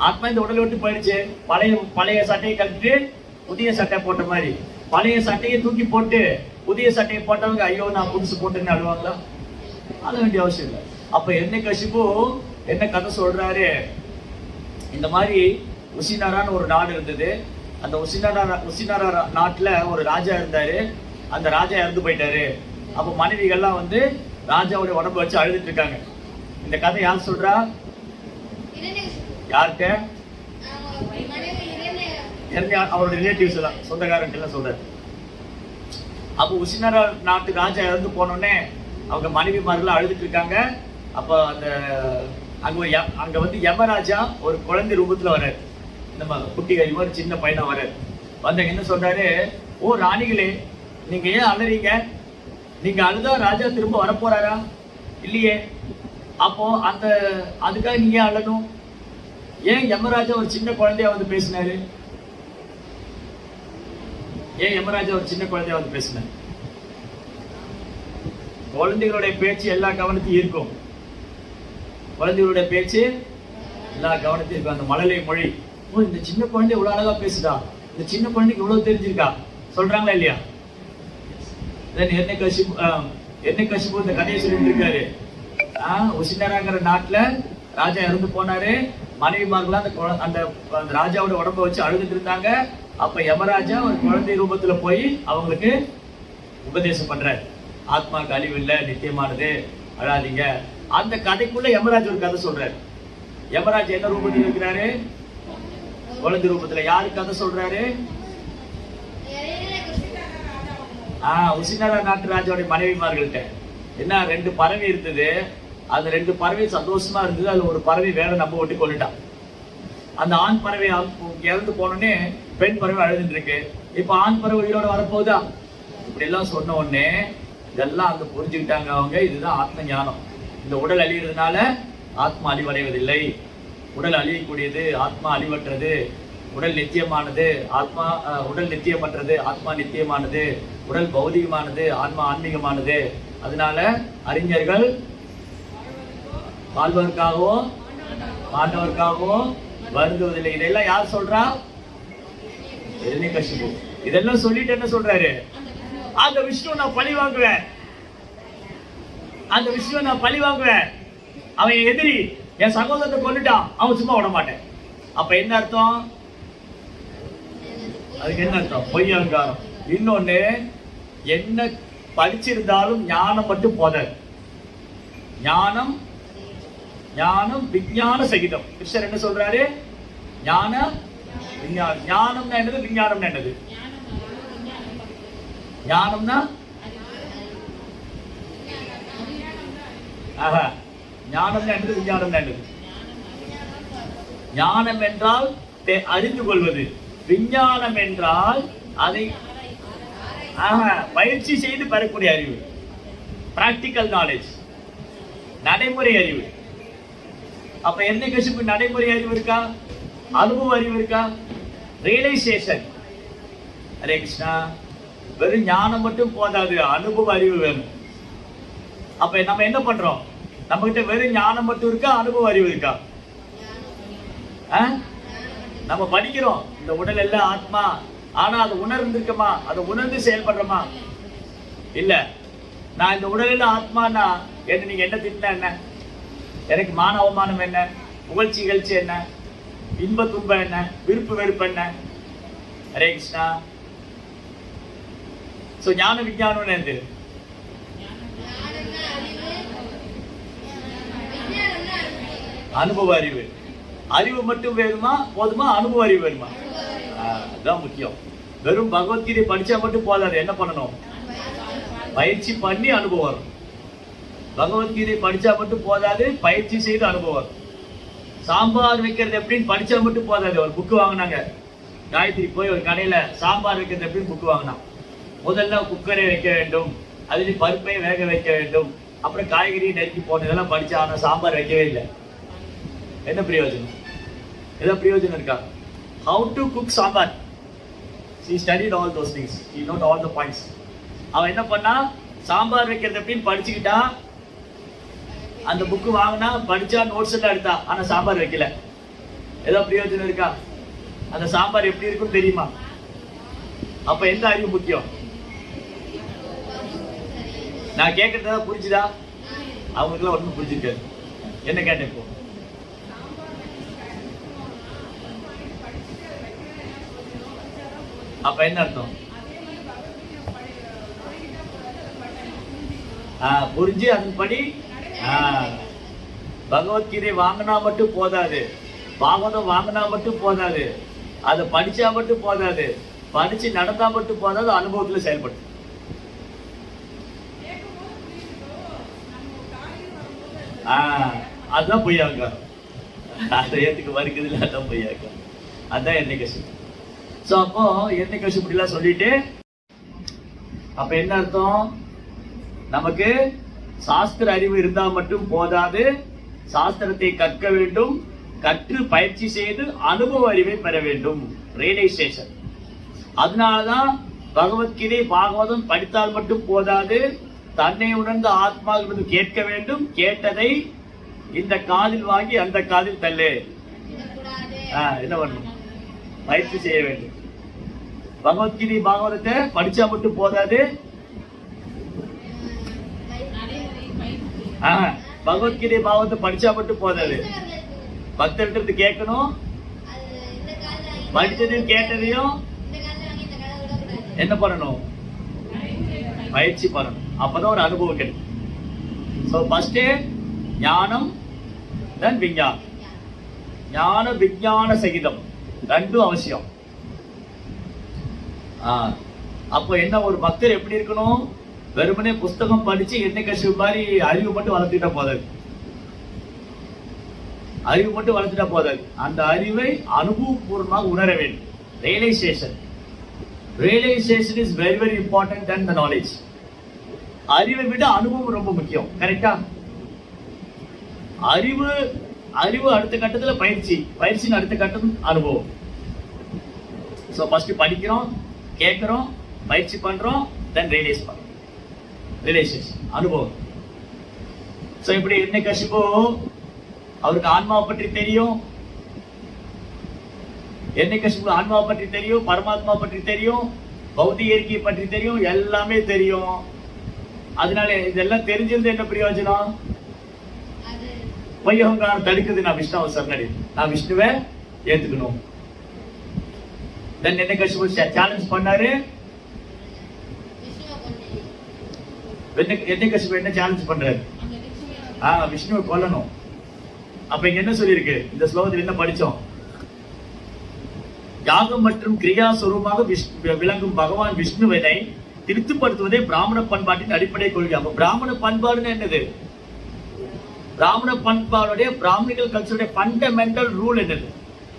ஆத்மா இந்த உடலை விட்டு போயிடுச்சு. பழைய சட்டையை கழிட்டு புதிய சட்டை போட்ட மாதிரி, பழைய சட்டையை தூக்கி போட்டு புதிய சட்டையை போட்டவங்க ஐயோ நான் புதுசு போட்டுன்னு அழுவாங்களா? அழ வேண்டிய அவசியம் இல்லை. அப்ப ஹிரண்யகசிபு என்ன கதை சொல்றாரு, இந்த மாதிரி உசினாரான்னு ஒரு நாடு இருந்தது. அந்த உசினாரா நாட்டுல ஒரு ராஜா இருந்தாரு. அந்த ராஜா இறந்து போயிட்டாரு. அப்ப மனைவிகள்லாம் வந்து ராஜாவுடைய உடம்பு வச்சு அழுதுட்டு இருக்காங்க. இந்த கதை யார் சொல்றா? யார்கிட்ட? அவருடைய ரிலேட்டிவ்ஸ் எல்லாம், சொந்தக்காரன் எல்லாம் சொல்றாரு. அப்போ உசினாரா நாட்டு ராஜா இறந்து போனோடனே அவங்க மனைவிமார்கள் அழுதுட்டு இருக்காங்க. அப்ப அந்த அங்க வந்து யமராஜா ஒரு குழந்தை ரூபத்துல வர்றாரு. நம்ம குட்டிகள் ஒரு சின்ன பையனா வர்றாரு. வந்து என்ன சொல்றாரு, ஓ ராணிகளே, நீங்க ஏன் அழறீங்க? நீங்க அழுதா ராஜா திரும்ப வரப்போறாரா? இல்லையே. அப்போ அதுக்காக நீங்க ஏன் அழணும்? ஏன் யமராஜா ஒரு சின்ன குழந்தையா வந்து பேசினாரு? ஏன் யமராஜா ஒரு சின்ன குழந்தையா வந்து பேசினாரு? குழந்தைகளுடைய பேச்சு எல்லா கவனத்தையும் இருக்கும். குழந்தைகளுடைய பேச்சு எல்லா கவனத்தையும் இருக்கும். அந்த மழலை மொழி, ஓ இந்த சின்ன குழந்தை இவ்வளவு அழகா பேசுதா, இந்த சின்ன குழந்தைக்கு இவ்வளவு தெரிஞ்சிருக்கா, சொல்றாங்களா இல்லையா? ஹிரண்யகசிபு இந்த கதையை சொல்லிட்டு இருக்காரு. உசினாராங்கிற நாட்டுல ராஜா இறந்து போனாரு. மனைவிமார்கள்லாம் அந்த ராஜாவோட உடம்ப வச்சு அழுதுட்டு இருந்தாங்க. அப்ப யமராஜா ஒரு குழந்தை ரூபத்துல போய் அவங்களுக்கு உபதேசம் பண்றாரு. ஆத்மாக்கு அழிவு இல்ல, நித்தியமானது, அழாதீங்க. அந்த கதைக்குள்ள யமராஜ் ஒரு கதை சொல்றாரு. யமராஜ் என்ன ரூபத்தில் இருக்கிறாரு? குழந்தை ரூபத்துல. யாரு கதை சொல்றாரு? உசினாரா நாட்டு ராஜாவுடைய மனைவிமார்கள்ட்ட. என்ன, 2 பறவை இருந்தது. அந்த 2 பறவை சந்தோஷமா இருந்தது. அதுல ஒரு பறவை வேற நம்ம விட்டு கொண்டுட்டான். அந்த ஆண் பறவை இறந்து போனோடனே பெண் பறவை அழுதுட்டு இருக்கு. இப்ப ஆண் பறவை உயிரோட வரப்போகுதா? இப்படி எல்லாம் சொன்ன உடனே இதெல்லாம் அங்க புரிஞ்சுக்கிட்டாங்க அவங்க. இதுதான் ஆத்ம ஞானம். இந்த உடல் அழிகிறதுனால ஆத்மா அழிவடைவதில்லை. உடல் அழியக்கூடியது, ஆத்மா அழிவற்றது. உடல் நித்தியமானது, ஆத்மா உடல் நித்தியமற்றது, ஆத்மா நித்தியமானது. உடல் பௌதிகமானது, ஆத்மா ஆன்மீகமானது. அதனால அறிஞர்கள் வாழ்வதற்காகவோ மாண்டவர்க்காகவோ வருந்துவதில்லை. இதெல்லாம் யார் சொல்றா? ஹிரண்யகசிபு. இதெல்லாம் சொல்லிட்டு என்ன சொல்றாரு, அந்த விஷ்ணு நான் பழி வாங்குவேன், அந்த விஷ்ணு நான் பழி வாங்குவேன், அவன் எதிரி, என் சகோதரத்தை கொண்டுட்டான், அவன் சும்மா விட மாட்டேன். அப்ப என்ன அர்த்தம்? அதுக்கு என்ன அர்த்தம்? பொய் அகங்காரம். இன்னொன்னு, என்ன படிச்சிருந்தாலும் ஞானம் மட்டும் போதாது. ஞானம் விஞ்ஞான சகிதம். கிருஷ்ணர் என்ன சொல்றாரு? ஞானம் ஞானம்னா என்னது, விஞ்ஞானம்னா என்னது? ஞானம்னா ஞானம்னா என்னது, விஞ்ஞானம்னா என்னது? ஞானம் என்றால் அறிந்து கொள்வது. விஞ்ஞானம் என்றால் அதை பயிற்சி செய்து பெறக்கூடிய அறிவு, பிராக்டிக்கல் நாலேஜ், நடைமுறை அறிவு. அப்ப ஹிரண்யகசிபு நடைமுறை அறிவு இருக்கா? அனுபவ அறிவு இருக்கா? ரியலைசேஷன். ஹரே கிருஷ்ணா. வெறும் ஞானம் மட்டும் போதாது, அனுபவ அறிவு வேணும். அப்ப நம்ம என்ன பண்றோம்? நம்ம கிட்ட வெறும் ஞானம் மட்டும் இருக்கா, அனுபவ அறிவு இருக்கா? நம்ம படிக்கிறோம் இந்த உடல் எல்லாம் ஆத்மா, ஆனா அது உணர்ந்திருக்கமா? அதை உணர்ந்து செயல்படுறோமா? இல்ல. நான் இந்த உடல் எல்லாம் ஆத்மானா என்ன, நீங்க என்ன திட்டினா என்ன, எனக்கு மான அவமானம் என்ன, புகழ்ச்சி இகழ்ச்சி என்ன, இன்ப துன்பம் என்ன, விருப்பு வெறுப்பு என்ன? ஹரே கிருஷ்ணா. சோ ஞான விஞ்ஞானம் என்னது? அனுபவ அறிவு. அறிவு மட்டும் வேணுமா, போதுமா? அனுபவ அறிவு வேணுமா? அதுதான் முக்கியம். வெறும் பகவத்கீதை படிச்சா மட்டும் போதாது. என்ன பண்ணணும்? பயிற்சி பண்ணி அனுபவம். பகவத்கீதை படிச்சா மட்டும் போதாது, பயிற்சி செய்து அனுபவம். சாம்பார் வைக்கிறது எப்படின்னு படிச்சா மட்டும் போதாது. ஒரு புக்கு வாங்கினாங்க, காயத்ரி போய் ஒரு கடையில சாம்பார் வைக்கிறது எப்படின்னு புக்கு வாங்கினான். முதல்ல குக்கரை வைக்க வேண்டும், அதுல பருப்பை வேக வைக்க வேண்டும், அப்புறம் காய்கறி நெருக்கி போனதெல்லாம் படிச்சா. ஆனா சாம்பார் வைக்கவே இல்லை. என்ன பிரயோஜனம்? ஏதாவது பிரயோஜனம் இருக்கா? How to cook sambar. She studied all those things. She knows all the points. அவன் என்ன பண்ணா? சாம்பார் வைக்கிறது எப்படின்னு படிச்சுக்கிட்டா, அந்த புக்கு வாங்கினா படிச்சா நோட்ஸ் எல்லாம் எடுத்தா, ஆனா சாம்பார் வைக்கல, ஏதோ பிரயோஜனம் இருக்கா? அந்த சாம்பார் எப்படி இருக்கும் தெரியுமா? அப்ப எந்த அறிவு முக்கியம்? நான் கேட்கறதா புரிஞ்சுதா? அவங்களுக்கு எல்லாம் ஒண்ணும் புரிஞ்சிருக்காது. என்ன கேட்டேன் இப்போ? அப்ப என்ன அர்த்தம்? புரிஞ்சு அதன்படி பகவத்கீதை வாங்கினா மட்டும் போதாது, பாகவதம் வாங்கினா மட்டும் போதாது, அதை படிச்சா மட்டும் போதாது, படிச்சு நடந்தா மட்டும் போதாது, அனுபவத்துல செயல்படுத்து. அதுதான் பொய்யாக்கா. அதை ஏத்துக்கு மறுக்குது இல்ல, அதான் பொய்யாக்கா. அதான் என்னை கஷ்டம். சோ அப்போ என்னை கஷ்டம் இப்படி எல்லாம் சொல்லிட்டு, அப்ப என்ன அர்த்தம்? நமக்கு சாஸ்திர அறிவு இருந்தா மட்டும் போதாது, சாஸ்திரத்தை கற்க வேண்டும், கற்று பயிற்சி செய்து அனுபவ அறிவை பெற வேண்டும், ரியலைசேஷன். அதனாலதான் பகவத்கீதை பாகவதம் படித்தால் மட்டும் போதாது, தன்னை உணர்ந்த ஆத்மாவிலிருந்து கேட்க வேண்டும், கேட்டதை இந்த காதில் வாங்கி அந்த காதில் தள்ளு. என்ன பண்ணணும்? பயிற்சி செய்ய வேண்டும். பகவத்கீதை பாகவதத்தை படிச்சா மட்டும் போதாது, பகவத்கீதை பாகவத்தை படிச்சா மட்டும் போதாது, பக்தர்கிட்ட கேட்கணும், படிச்சதையும் கேட்டதையும் என்ன பண்ணணும்? பயிற்சி பண்ணணும். அப்பதான் ஒரு அனுபவம் கிடைக்கும். சோ ஃபர்ஸ்ட் ஞானம், தென் விஞ்ஞானம். ஞான விஞ்ஞான சகிதம் ரெண்டும் அவசியம். அப்போ என்ன, ஒரு பக்தர் எப்படி இருக்கணும்? வெறுமனே புஸ்தகம் படிச்சு என்னை கஷ்டம் மாதிரி அறிவு மட்டும் வளர்த்துட்டா போதாது, அறிவு மட்டும் வளர்த்துட்டா போதாது, அந்த அறிவை அனுபவபூர்வமாக உணர வேண்டும். Realisation. Realization is very very important than the knowledge. அறிவை விட அனுபவம் ரொம்ப முக்கியம். கரெக்டா? அறிவு அறிவு அடுத்த கட்டத்துல பயிற்சி, பயிற்சியின் அடுத்த கட்டம் அனுபவம். சோ ஃபர்ஸ்ட் படிக்கிறோம், கேட்கிறோம், பயிற்சி பண்றோம், தென் ரியலைஸ் பண்றோம். ரியலைசேஷன், அனுபவம். சோ இப்படி என்ன கஷ்டப்போ அவருக்கு ஆன்மாவை பற்றி தெரியும், என்னை கஷ்டம் ஆன்மாவை பற்றி தெரியும், பரமாத்மா பற்றி தெரியும், பௌத்திக இயற்கையை பற்றி தெரியும், எல்லாமே தெரியும். அதனால இதெல்லாம் தெரிஞ்சிருந்து என்ன பிரயோஜனம்? பொய்யகங்காரம் தடுக்குது. நான் விஷ்ணுவை சரணடி, நான் விஷ்ணுவை ஏத்துக்கணும். தென் என்ன கஷ்டம் சேலஞ்ச் பண்ணாரு, என்ன கஷ்டம் என்ன சேலஞ்ச் பண்றாரு? விஷ்ணுவை கொல்லணும். அப்ப இங்க என்ன சொல்லியிருக்கு இந்த ஸ்லோகத்தில்? என்ன படிச்சோம்? யாகம் மற்றும் கிரியா சுரூபமாக விளங்கும் பகவான் விஷ்ணுவினை திருப்திப்படுத்துவதே பிராமண பண்பாட்டின் அடிப்படை கொள்கை. அப்ப பிராமண பண்பாடுன்னு என்னது? பிராமண பண்பாடுடைய பிராமணிகல் கல்ச்சருடைய ஃபண்டமெண்டல் ரூல் என்னது?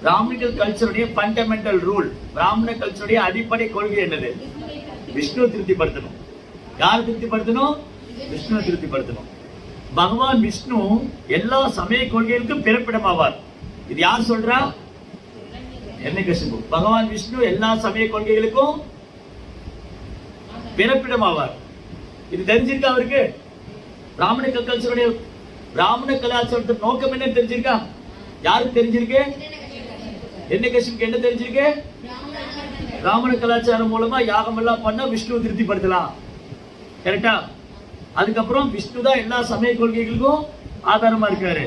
பிராமணிகல் கல்ச்சருடைய ஃபண்டமெண்டல் ரூல், பிராமண கல்ச்சருடைய அடிப்படை கொள்கை என்னது? விஷ்ணுவை திருப்திப்படுத்தணும். யார் திருப்திப்படுத்தணும்? விஷ்ணுவை திருப்திப்படுத்தணும். பகவான் விஷ்ணு எல்லா சமய கொள்கைகளுக்கும் பிறப்பிடமாவார். இது யார் சொல்றா? என்னை கஷ்டம். பகவான் விஷ்ணு எல்லா சமய கொள்கைகளுக்கும் பிறப்பிடமாவார். இது தெரிஞ்சிருக்கா அவருக்கு? பிராமண கல்ச்சருடைய பிராமண கலாச்சாரத்தின் நோக்கம் என்ன தெரிஞ்சிருக்கா? யாருக்கு தெரிஞ்சிருக்கு? என்ன கஷ்டம் என்ன தெரிஞ்சிருக்கு? பிராமண கலாச்சாரம் மூலமா யாகம் எல்லாம் பண்ணா விஷ்ணுவை திருப்திப்படுத்தலாம். கரெக்டா? அதுக்கப்புறம் விஷ்ணு தான் எல்லா சமய கொள்கைகளுக்கும் ஆதாரமா இருக்காரு.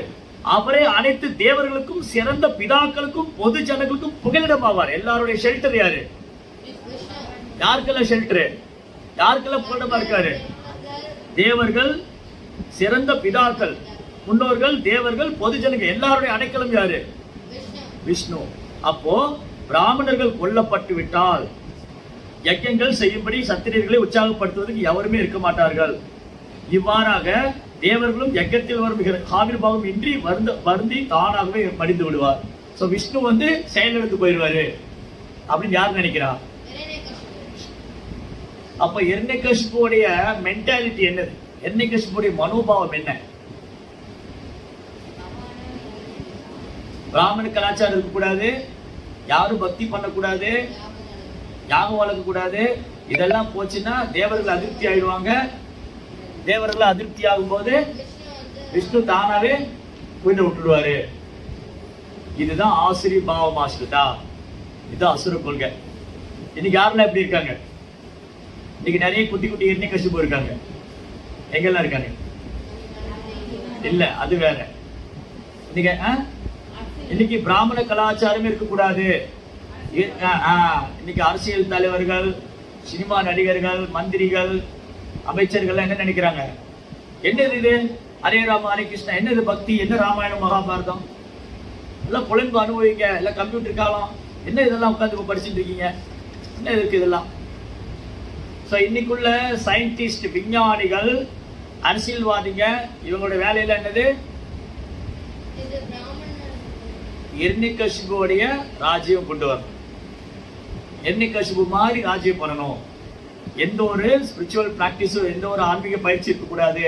அவரே அனைத்து தேவர்களுக்கும் சிறந்த பிதாக்களுக்கும் பொது ஜனங்களுக்கும் புகலிடம் ஆவார். எல்லாருடைய ஷெல்டர் யாரு? யாருக்கெல்லாம் ஷெல்டர்? யாருக்கெல்லாம் புகலிடமா இருக்காரு? தேவர்கள், சிறந்த பிதாக்கள், முன்னோர்கள், தேவர்கள், பொது ஜனங்கள், எல்லாருடைய அடைக்கலம் யாரு? விஷ்ணு. அப்போ பிராமணர்கள் கொல்லப்பட்டு விட்டால் யஜ்ஞங்கள் செய்யும்படி சத்திரியர்களை உற்சாகப்படுத்துவதற்கு எவருமே இருக்க மாட்டார்கள். இவ்வாறாக தேவர்களும் யஜ்ஞத்தில் வரும் ஆவிர்வாவம் இன்றி வருந்தி தானாகவே மடிந்து விடுவார். சோ விஷ்ணு வந்து செயலிழந்து போயிடுவாரு அப்படின்னு யார் நினைக்கிறா? அப்ப எர்ணிகஷ்புடைய மென்டாலிட்டி என்னது? எர்ணிகஷ்புடைய மனோபாவம் என்ன? பிராமண கலாச்சாரம் இருக்கக்கூடாது, யாரும் பக்தி பண்ணக்கூடாது, யாகம் வளர்க்க கூடாது. இதெல்லாம் போச்சுன்னா தேவர்கள் அதிருப்தி ஆயிடுவாங்க, தேவர்கள் அதிருப்தி ஆகும் போது விஷ்ணு தானாவே உயிரை விட்டுடுவாரு. இதுதான் ஆசிரி பாவம் ஆசிரிதா. இதுதான் அசுர கொள்கை. இன்னைக்கு யாரெல்லாம் எப்படி இருக்காங்க? இன்னைக்கு நிறைய குட்டி குட்டி ஹிரண்யகசிபு இருக்காங்க. எங்கெல்லாம் இருக்காங்க? இல்ல, அது வேற. இன்னைக்கு பிராமண கலாச்சாரமே இருக்கக்கூடாது. இன்னைக்கு அரசியல் தலைவர்கள், சினிமா நடிகர்கள், மந்திரிகள், அமைச்சர்கள் என்ன நினைக்கிறாங்க? என்னது இது? ஹரே ராம ஹரே கிருஷ்ணா, என்னது பக்தி, என்ன ராமாயணம் மகாபாரதம் எல்லாம் புலன்பு அனுபவிக்க, எல்லாம் கம்ப்யூட்டர் காலம், என்ன இதெல்லாம் உட்காந்து படிச்சுட்டு இருக்கீங்க? என்ன இருக்கு இதெல்லாம்? ஸோ இன்னைக்குள்ள சயின்டிஸ்ட், விஞ்ஞானிகள், அரசியல்வாதிங்க, இவங்களோட வேலையில என்னது? ஹிரண்யகசிபுவோடைய ராஜ்யம் கொண்டு வரணும். ஹிரண்யகசிபு மாதிரி ராஜ்யம் பண்ணணும். எந்த ஒரு ஸ்பிரிச்சுவல் பிராக்டிஸும், எந்த ஒரு ஆன்மீக பயிற்சி இருக்கக்கூடாது.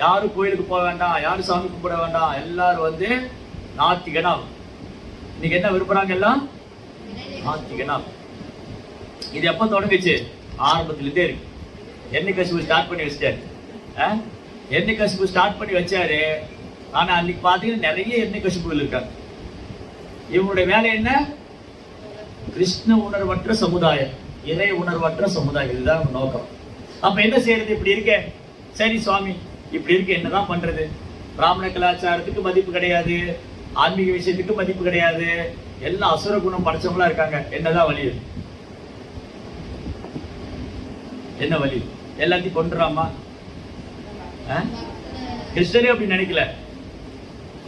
யாரும் கோயிலுக்கு போக வேண்டாம், யாரும் சாமி கும்பிட வேண்டாம், எல்லாரும் நாத்திகனா. இன்னைக்கு என்ன விரும்புறாங்க? எல்லாம் நாத்திகனா. இது எப்ப தொடங்குச்சு? ஆரம்பத்திலிருந்தே இருக்கு. ஹிரண்யகசிபு ஸ்டார்ட் பண்ணி வச்சிட்டாரு. ஹிரண்யகசிபு ஸ்டார்ட் பண்ணி வச்சாரு. ஆனா அன்னைக்கு பாத்தீங்கன்னா நிறைய ஹிரண்யகசிபுகள் இருக்காங்க. இவங்களுடைய வேலை என்ன? கிருஷ்ண உணர்வற்ற சமுதாயம், இறை உணர்வற்ற சமுதாயம். இதுதான் நோக்கம். அப்ப என்ன செய்யறது? இப்படி இருக்க, சரி சுவாமி இப்படி இருக்கு, என்னதான் பண்றது? பிராமண கலாச்சாரத்துக்கு மதிப்பு கிடையாது, ஆன்மீக விஷயத்துக்கு மதிப்பு கிடையாது, எல்லாம் அசுர குணம் படைச்சவங்களா இருக்காங்க. என்னதான் வழி? என்ன வழி? எல்லாத்தையும் கொண்டுறாமா? கிருஷ்ணரே அப்படி நினைக்கல.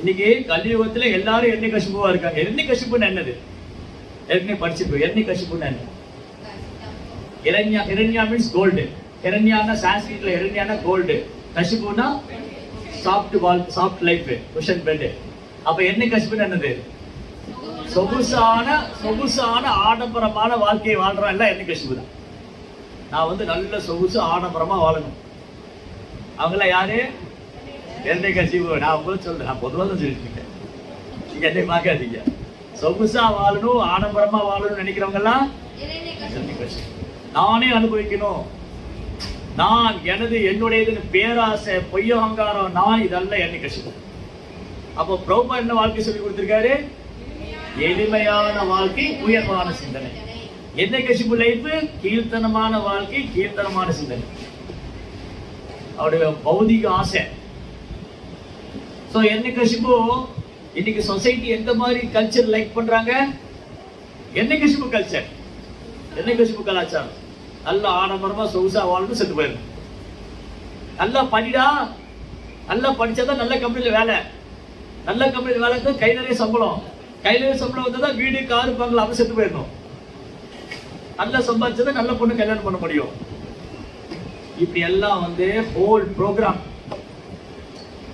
இன்னைக்கு கலியுகத்துல எல்லாரும் ஹிரண்யகசிபுவா இருக்காங்க. ஹிரண்யகசிபுன்னு என்னது? ஏற்கனவே படிச்சிருக்கோம். ஹிரண்யகசிபுன்னு என்ன? Hiranya means gold. ஹிரண்யானா சான்ஸ்கிரிட்ல ஹிரண்யானா கோல்டு, கசிபுனா சாஃப்ட் லைஃப், குஷன் பெட். அப்ப ஹிரண்யகசிபுன்னு என்னது? சொகுசான ஆடம்பரமான வாழ்க்கையை வாழ்றான் எல்லாம் ஹிரண்யகசிபு தான். நான் நல்ல சொகுசு ஆடம்பரமா வாழணும். அவங்களாம் யாரு? ஹிரண்யகசிபு. நான் உங்களுக்கு சொல்றேன், நான் பொதுவாக தான் சொல்லிட்டு இருக்கேன், நீங்க என்னை பார்க்காதீங்க. சொகுசா வாழணும், ஆடம்பரமா வாழணும்னு நினைக்கிறவங்க எல்லாம் ஹிரண்யகசிபு. நானே அனுபவிக்கணும், நான் எனது என்னுடையதுன்னு பேராசை, பொய்யகங்காரம், நான் இதெல்லாம் ஹிரண்யகசிபு. அப்போ பிரபுபா என்ன வாழ்க்கை சொல்லி கொடுத்திருக்காரு? எளிமையான வாழ்க்கை, உயர்வான சிந்தனை. ஹிரண்யகசிபு லைஃப் கீழ்த்தனமான வாழ்க்கை, கீழ்த்தனமான சிந்தனை, அவருடைய பௌதிக ஆசை. சோ ஹிரண்யகசிபு இன்னைக்கு சொசைட்டி எந்த மாதிரி கல்ச்சர் லைக் பண்றாங்க? ஹிரண்யகசிபு கல்ச்சர், ஹிரண்யகசிபு கலாச்சாரம். நல்ல ஆடம்பரமா சொகுசா வாழ்ந்து செத்து போயிருக்கு. நல்லா படிடா, நல்லா படிச்சாதான் நல்ல கம்பெனில வேலை, நல்ல கம்பெனில வேலை, கை நிறைய சம்பளம், கை நிறைய சம்பளம் வந்தா வீடு, காரு, பங்களா, அவன் செத்து போயிடணும். நல்லா சம்பாதிச்சதை நல்ல பொண்ணு கல்யாணம் பண்ண முடியும். இப்படி எல்லாம் ஹோல் ப்ரோக்ராம்.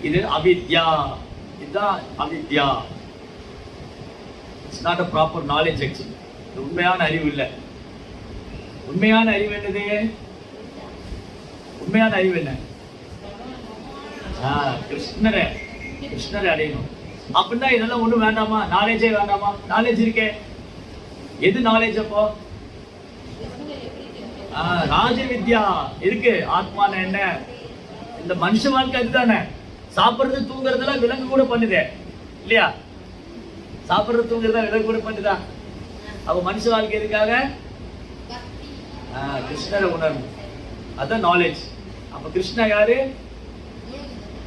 இது அவித்யா. இதுதான் அவித்யா. It's not a proper knowledge actually. உண்மையான அறிவு இல்லை. உண்மையான அறிவு என்னது? உண்மையான அறிவு என்ன? கிருஷ்ணரை அடையணும். அப்படின்னா இதெல்லாம் ஒண்ணும் வேண்டாமா? நாலேஜே வேண்டாமா? நாலேஜ் இருக்கே. எது நாலேஜ்? அப்போ ராஜ வித்யா இருக்கு. ஆத்மான என்ன? இந்த மனுஷ வாழ்க்கை அதுதானே. சாப்பிடுறது தூங்குறதெல்லாம் விலங்கு கூட பண்ணுதே இல்லையா? சாப்பிடுறது தூங்குறதா விலங்கு கூட பண்ணுதா? அப்ப மனுஷ வாழ்க்கை எதுக்காக? கிருஷ்ணரை உணரணும். அதான் நாலேஜ். அப்ப கிருஷ்ணா யாரு?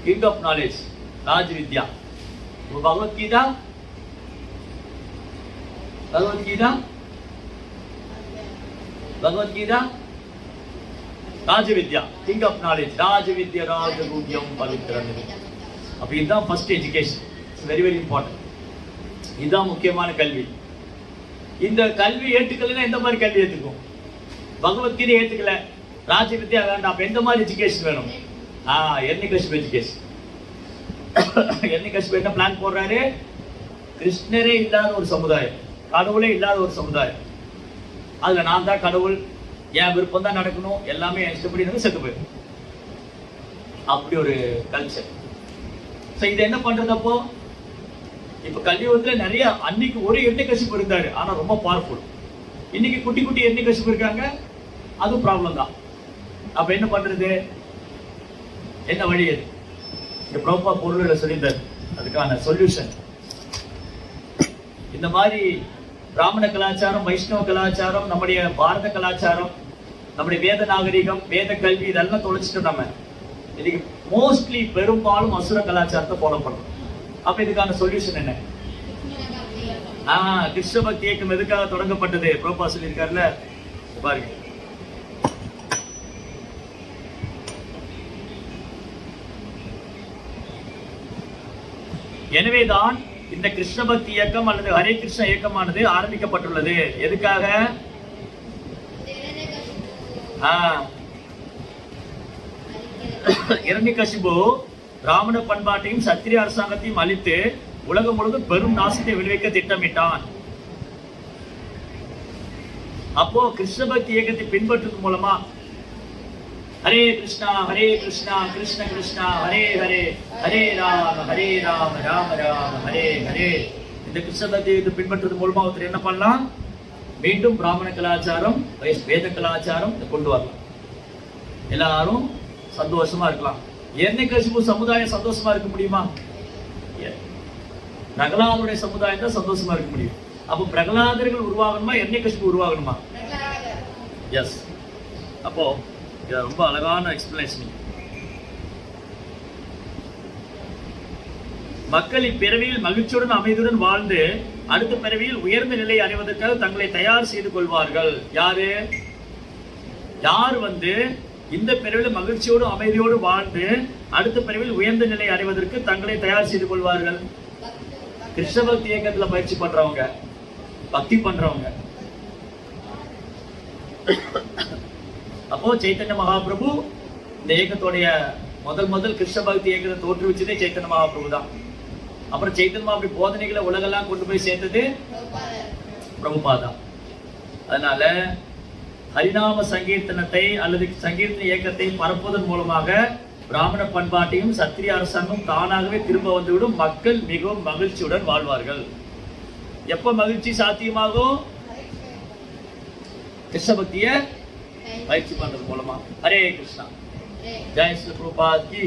கிங் ஆஃப் நாலேஜ், ராஜ் வித்யா. பகவத்கீதா, பகவத்கீதா, பகவத்கீதா ராஜவித்யா, கிங் ஆஃப் நாலேஜ். ராஜவித்யா ராஜகுண்யம் பவித்ரம். அப்ப இதுதான் first education. It's very very important. இதுதான் முக்கியமான கல்வி. இந்த கல்வி ஏற்றுக்கலன்னா எந்த மாதிரி கல்வி ஏற்றுக்கும்? பகவத்கீதை ஏற்றுக்கல, ராஜவித்யா வேண்டாம், அப்ப எந்த மாதிரி எஜுகேஷன் வேணும்? ஹிரண்யகசிபு எஜுகேஷன். ஹிரண்யகசிபு என்ன பிளான் போடுறாரு? கிருஷ்ணரே இல்லாத ஒரு சமுதாயம், கடவுளே இல்லாத ஒரு சமுதாயம். அதுல நான் தான் கடவுள், என் விருப்பம் தான் நடக்கணும், எல்லாமே இஷ்டப்படி செத்து போயிடும். அப்படி ஒரு கல்ச்சர். இது என்ன பண்றது? அப்போ இப்ப கலியுகத்துல நிறைய, அன்னைக்கு ஒரு ஹிரண்யகசிபு இருந்தாரு, ஆனா ரொம்ப பவர்ஃபுல். இன்னைக்கு குட்டி குட்டி ஹிரண்யகசிபு இருக்காங்க, அது ப்ராப்ளம் தான். அப்ப என்ன பண்றது? என்ன வழி அது? இங்க பிரபா பொருளை சொல்லியிருந்தார் அதுக்கான சொல்யூஷன். இந்த மாதிரி பிராமண கலாச்சாரம், வைஷ்ணவ கலாச்சாரம், நம்முடைய பாரத கலாச்சாரம், நம்முடைய வேத நாகரிகம், வேத கல்வி இதெல்லாம் தொலைச்சிட்டு நம்ம இன்னைக்கு மோஸ்ட்லி பெரும்பாலும் அசுர கலாச்சாரத்தை ஃபாலோ பண்றோம். அப்ப இதுக்கான சொல்யூஷன் என்ன? கிருஷ்ண பக்தி இயக்கம் எதுக்காக தொடங்கப்பட்டது? பிரபா சொல்லியிருக்காருல்ல, பாருங்க. எனவேதான் இந்த கிருஷ்ண பக்தி இயக்கம் அல்லது ஹரே கிருஷ்ண இயக்கமானது ஆரம்பிக்கப்பட்டுள்ளது. எதுக்காக? இரண்யகசிபு பிராமண பண்பாட்டையும் சத்திரிய அரசாங்கத்தையும் அழித்து உலகம் முழுவதும் பெரும் நாசத்தை விளைவிக்க திட்டமிட்டான். அப்போ கிருஷ்ண பக்தி இயக்கத்தை பின்பற்றுவது மூலமா ஹரே கிருஷ்ணா கிருஷ்ண கிருஷ்ணா ஹரே ஹரே, ஹரே ராம ராம ராம ஹரே ஹரே, இந்த கிருஷ்ண பக்தி இயக்கத்தை பின்பற்றுவது மூலமா ஒருத்தர் என்ன பண்ணலாம்? மீண்டும் பிராமண கலாச்சாரம், வேத கலாச்சாரம் கொண்டு வரலாம். எல்லாரும் சந்தோஷமா இருக்கலாம். இரண்யகசிபு சமுதாயம் சந்தோஷமா இருக்க முடியுமா? பிரகலாதனுடைய சமுதாயம் தான் சந்தோஷமா இருக்க முடியும். அப்போ பிரகலாதர்கள் உருவாகணுமா, இரண்யகசிபு உருவாகணுமா? எஸ். அப்போ இது ரொம்ப அழகான எக்ஸ்பிளனேஷன். மக்கள் இப்பிறவியில் மகிழ்ச்சியுடன் அமைதியுடன் வாழ்ந்து அடுத்த பிறவியில் உயர்ந்த நிலை அடைவதற்காக தங்களை தயார் செய்து கொள்வார்கள். யார் இந்த பிறவியில் மகிழ்ச்சியோடு அமைதியோடு வாழ்ந்து அடுத்த பிறவியில் உயர்ந்த நிலை அடைவதற்கு தங்களை தயார் செய்து கொள்வார்கள்? கிருஷ்ண பக்தி இயக்கத்துல பயிற்சி பண்றவங்க, பக்தி பண்றவங்க. அப்போ சைத்தன்ய மகாபிரபு இந்த இயக்கத்துடைய முதல் கிருஷ்ண பக்தி இயக்கத்தை தோற்றுவிச்சதே சைத்தன்ய மகாபிரபு தான். அப்புறம் சைத்தன்ய மகாபிரபு போதனைகளை உலகெல்லாம் கொண்டு போய் சேர்த்தது பிரபுபாதா. அதனால ஹரிநாம சங்கீர்த்தனத்தை அல்லது சங்கீர்த்தன இயக்கத்தை பரப்புவதன் மூலமாக பிராமண பண்பாட்டையும் சத்திரிய அரசாங்கம் தானாகவே திரும்ப வந்துவிடும். மக்கள் மிகவும் மகிழ்ச்சியுடன் வாழ்வார்கள். எப்ப மகிழ்ச்சி சாத்தியமாகும்? கிருஷ்ண பக்திய பயிற்சி பண்றது மூலமா. ஹரே கிருஷ்ணா. ஜெய் ஸ்ரீ பிரபுபாத் கி.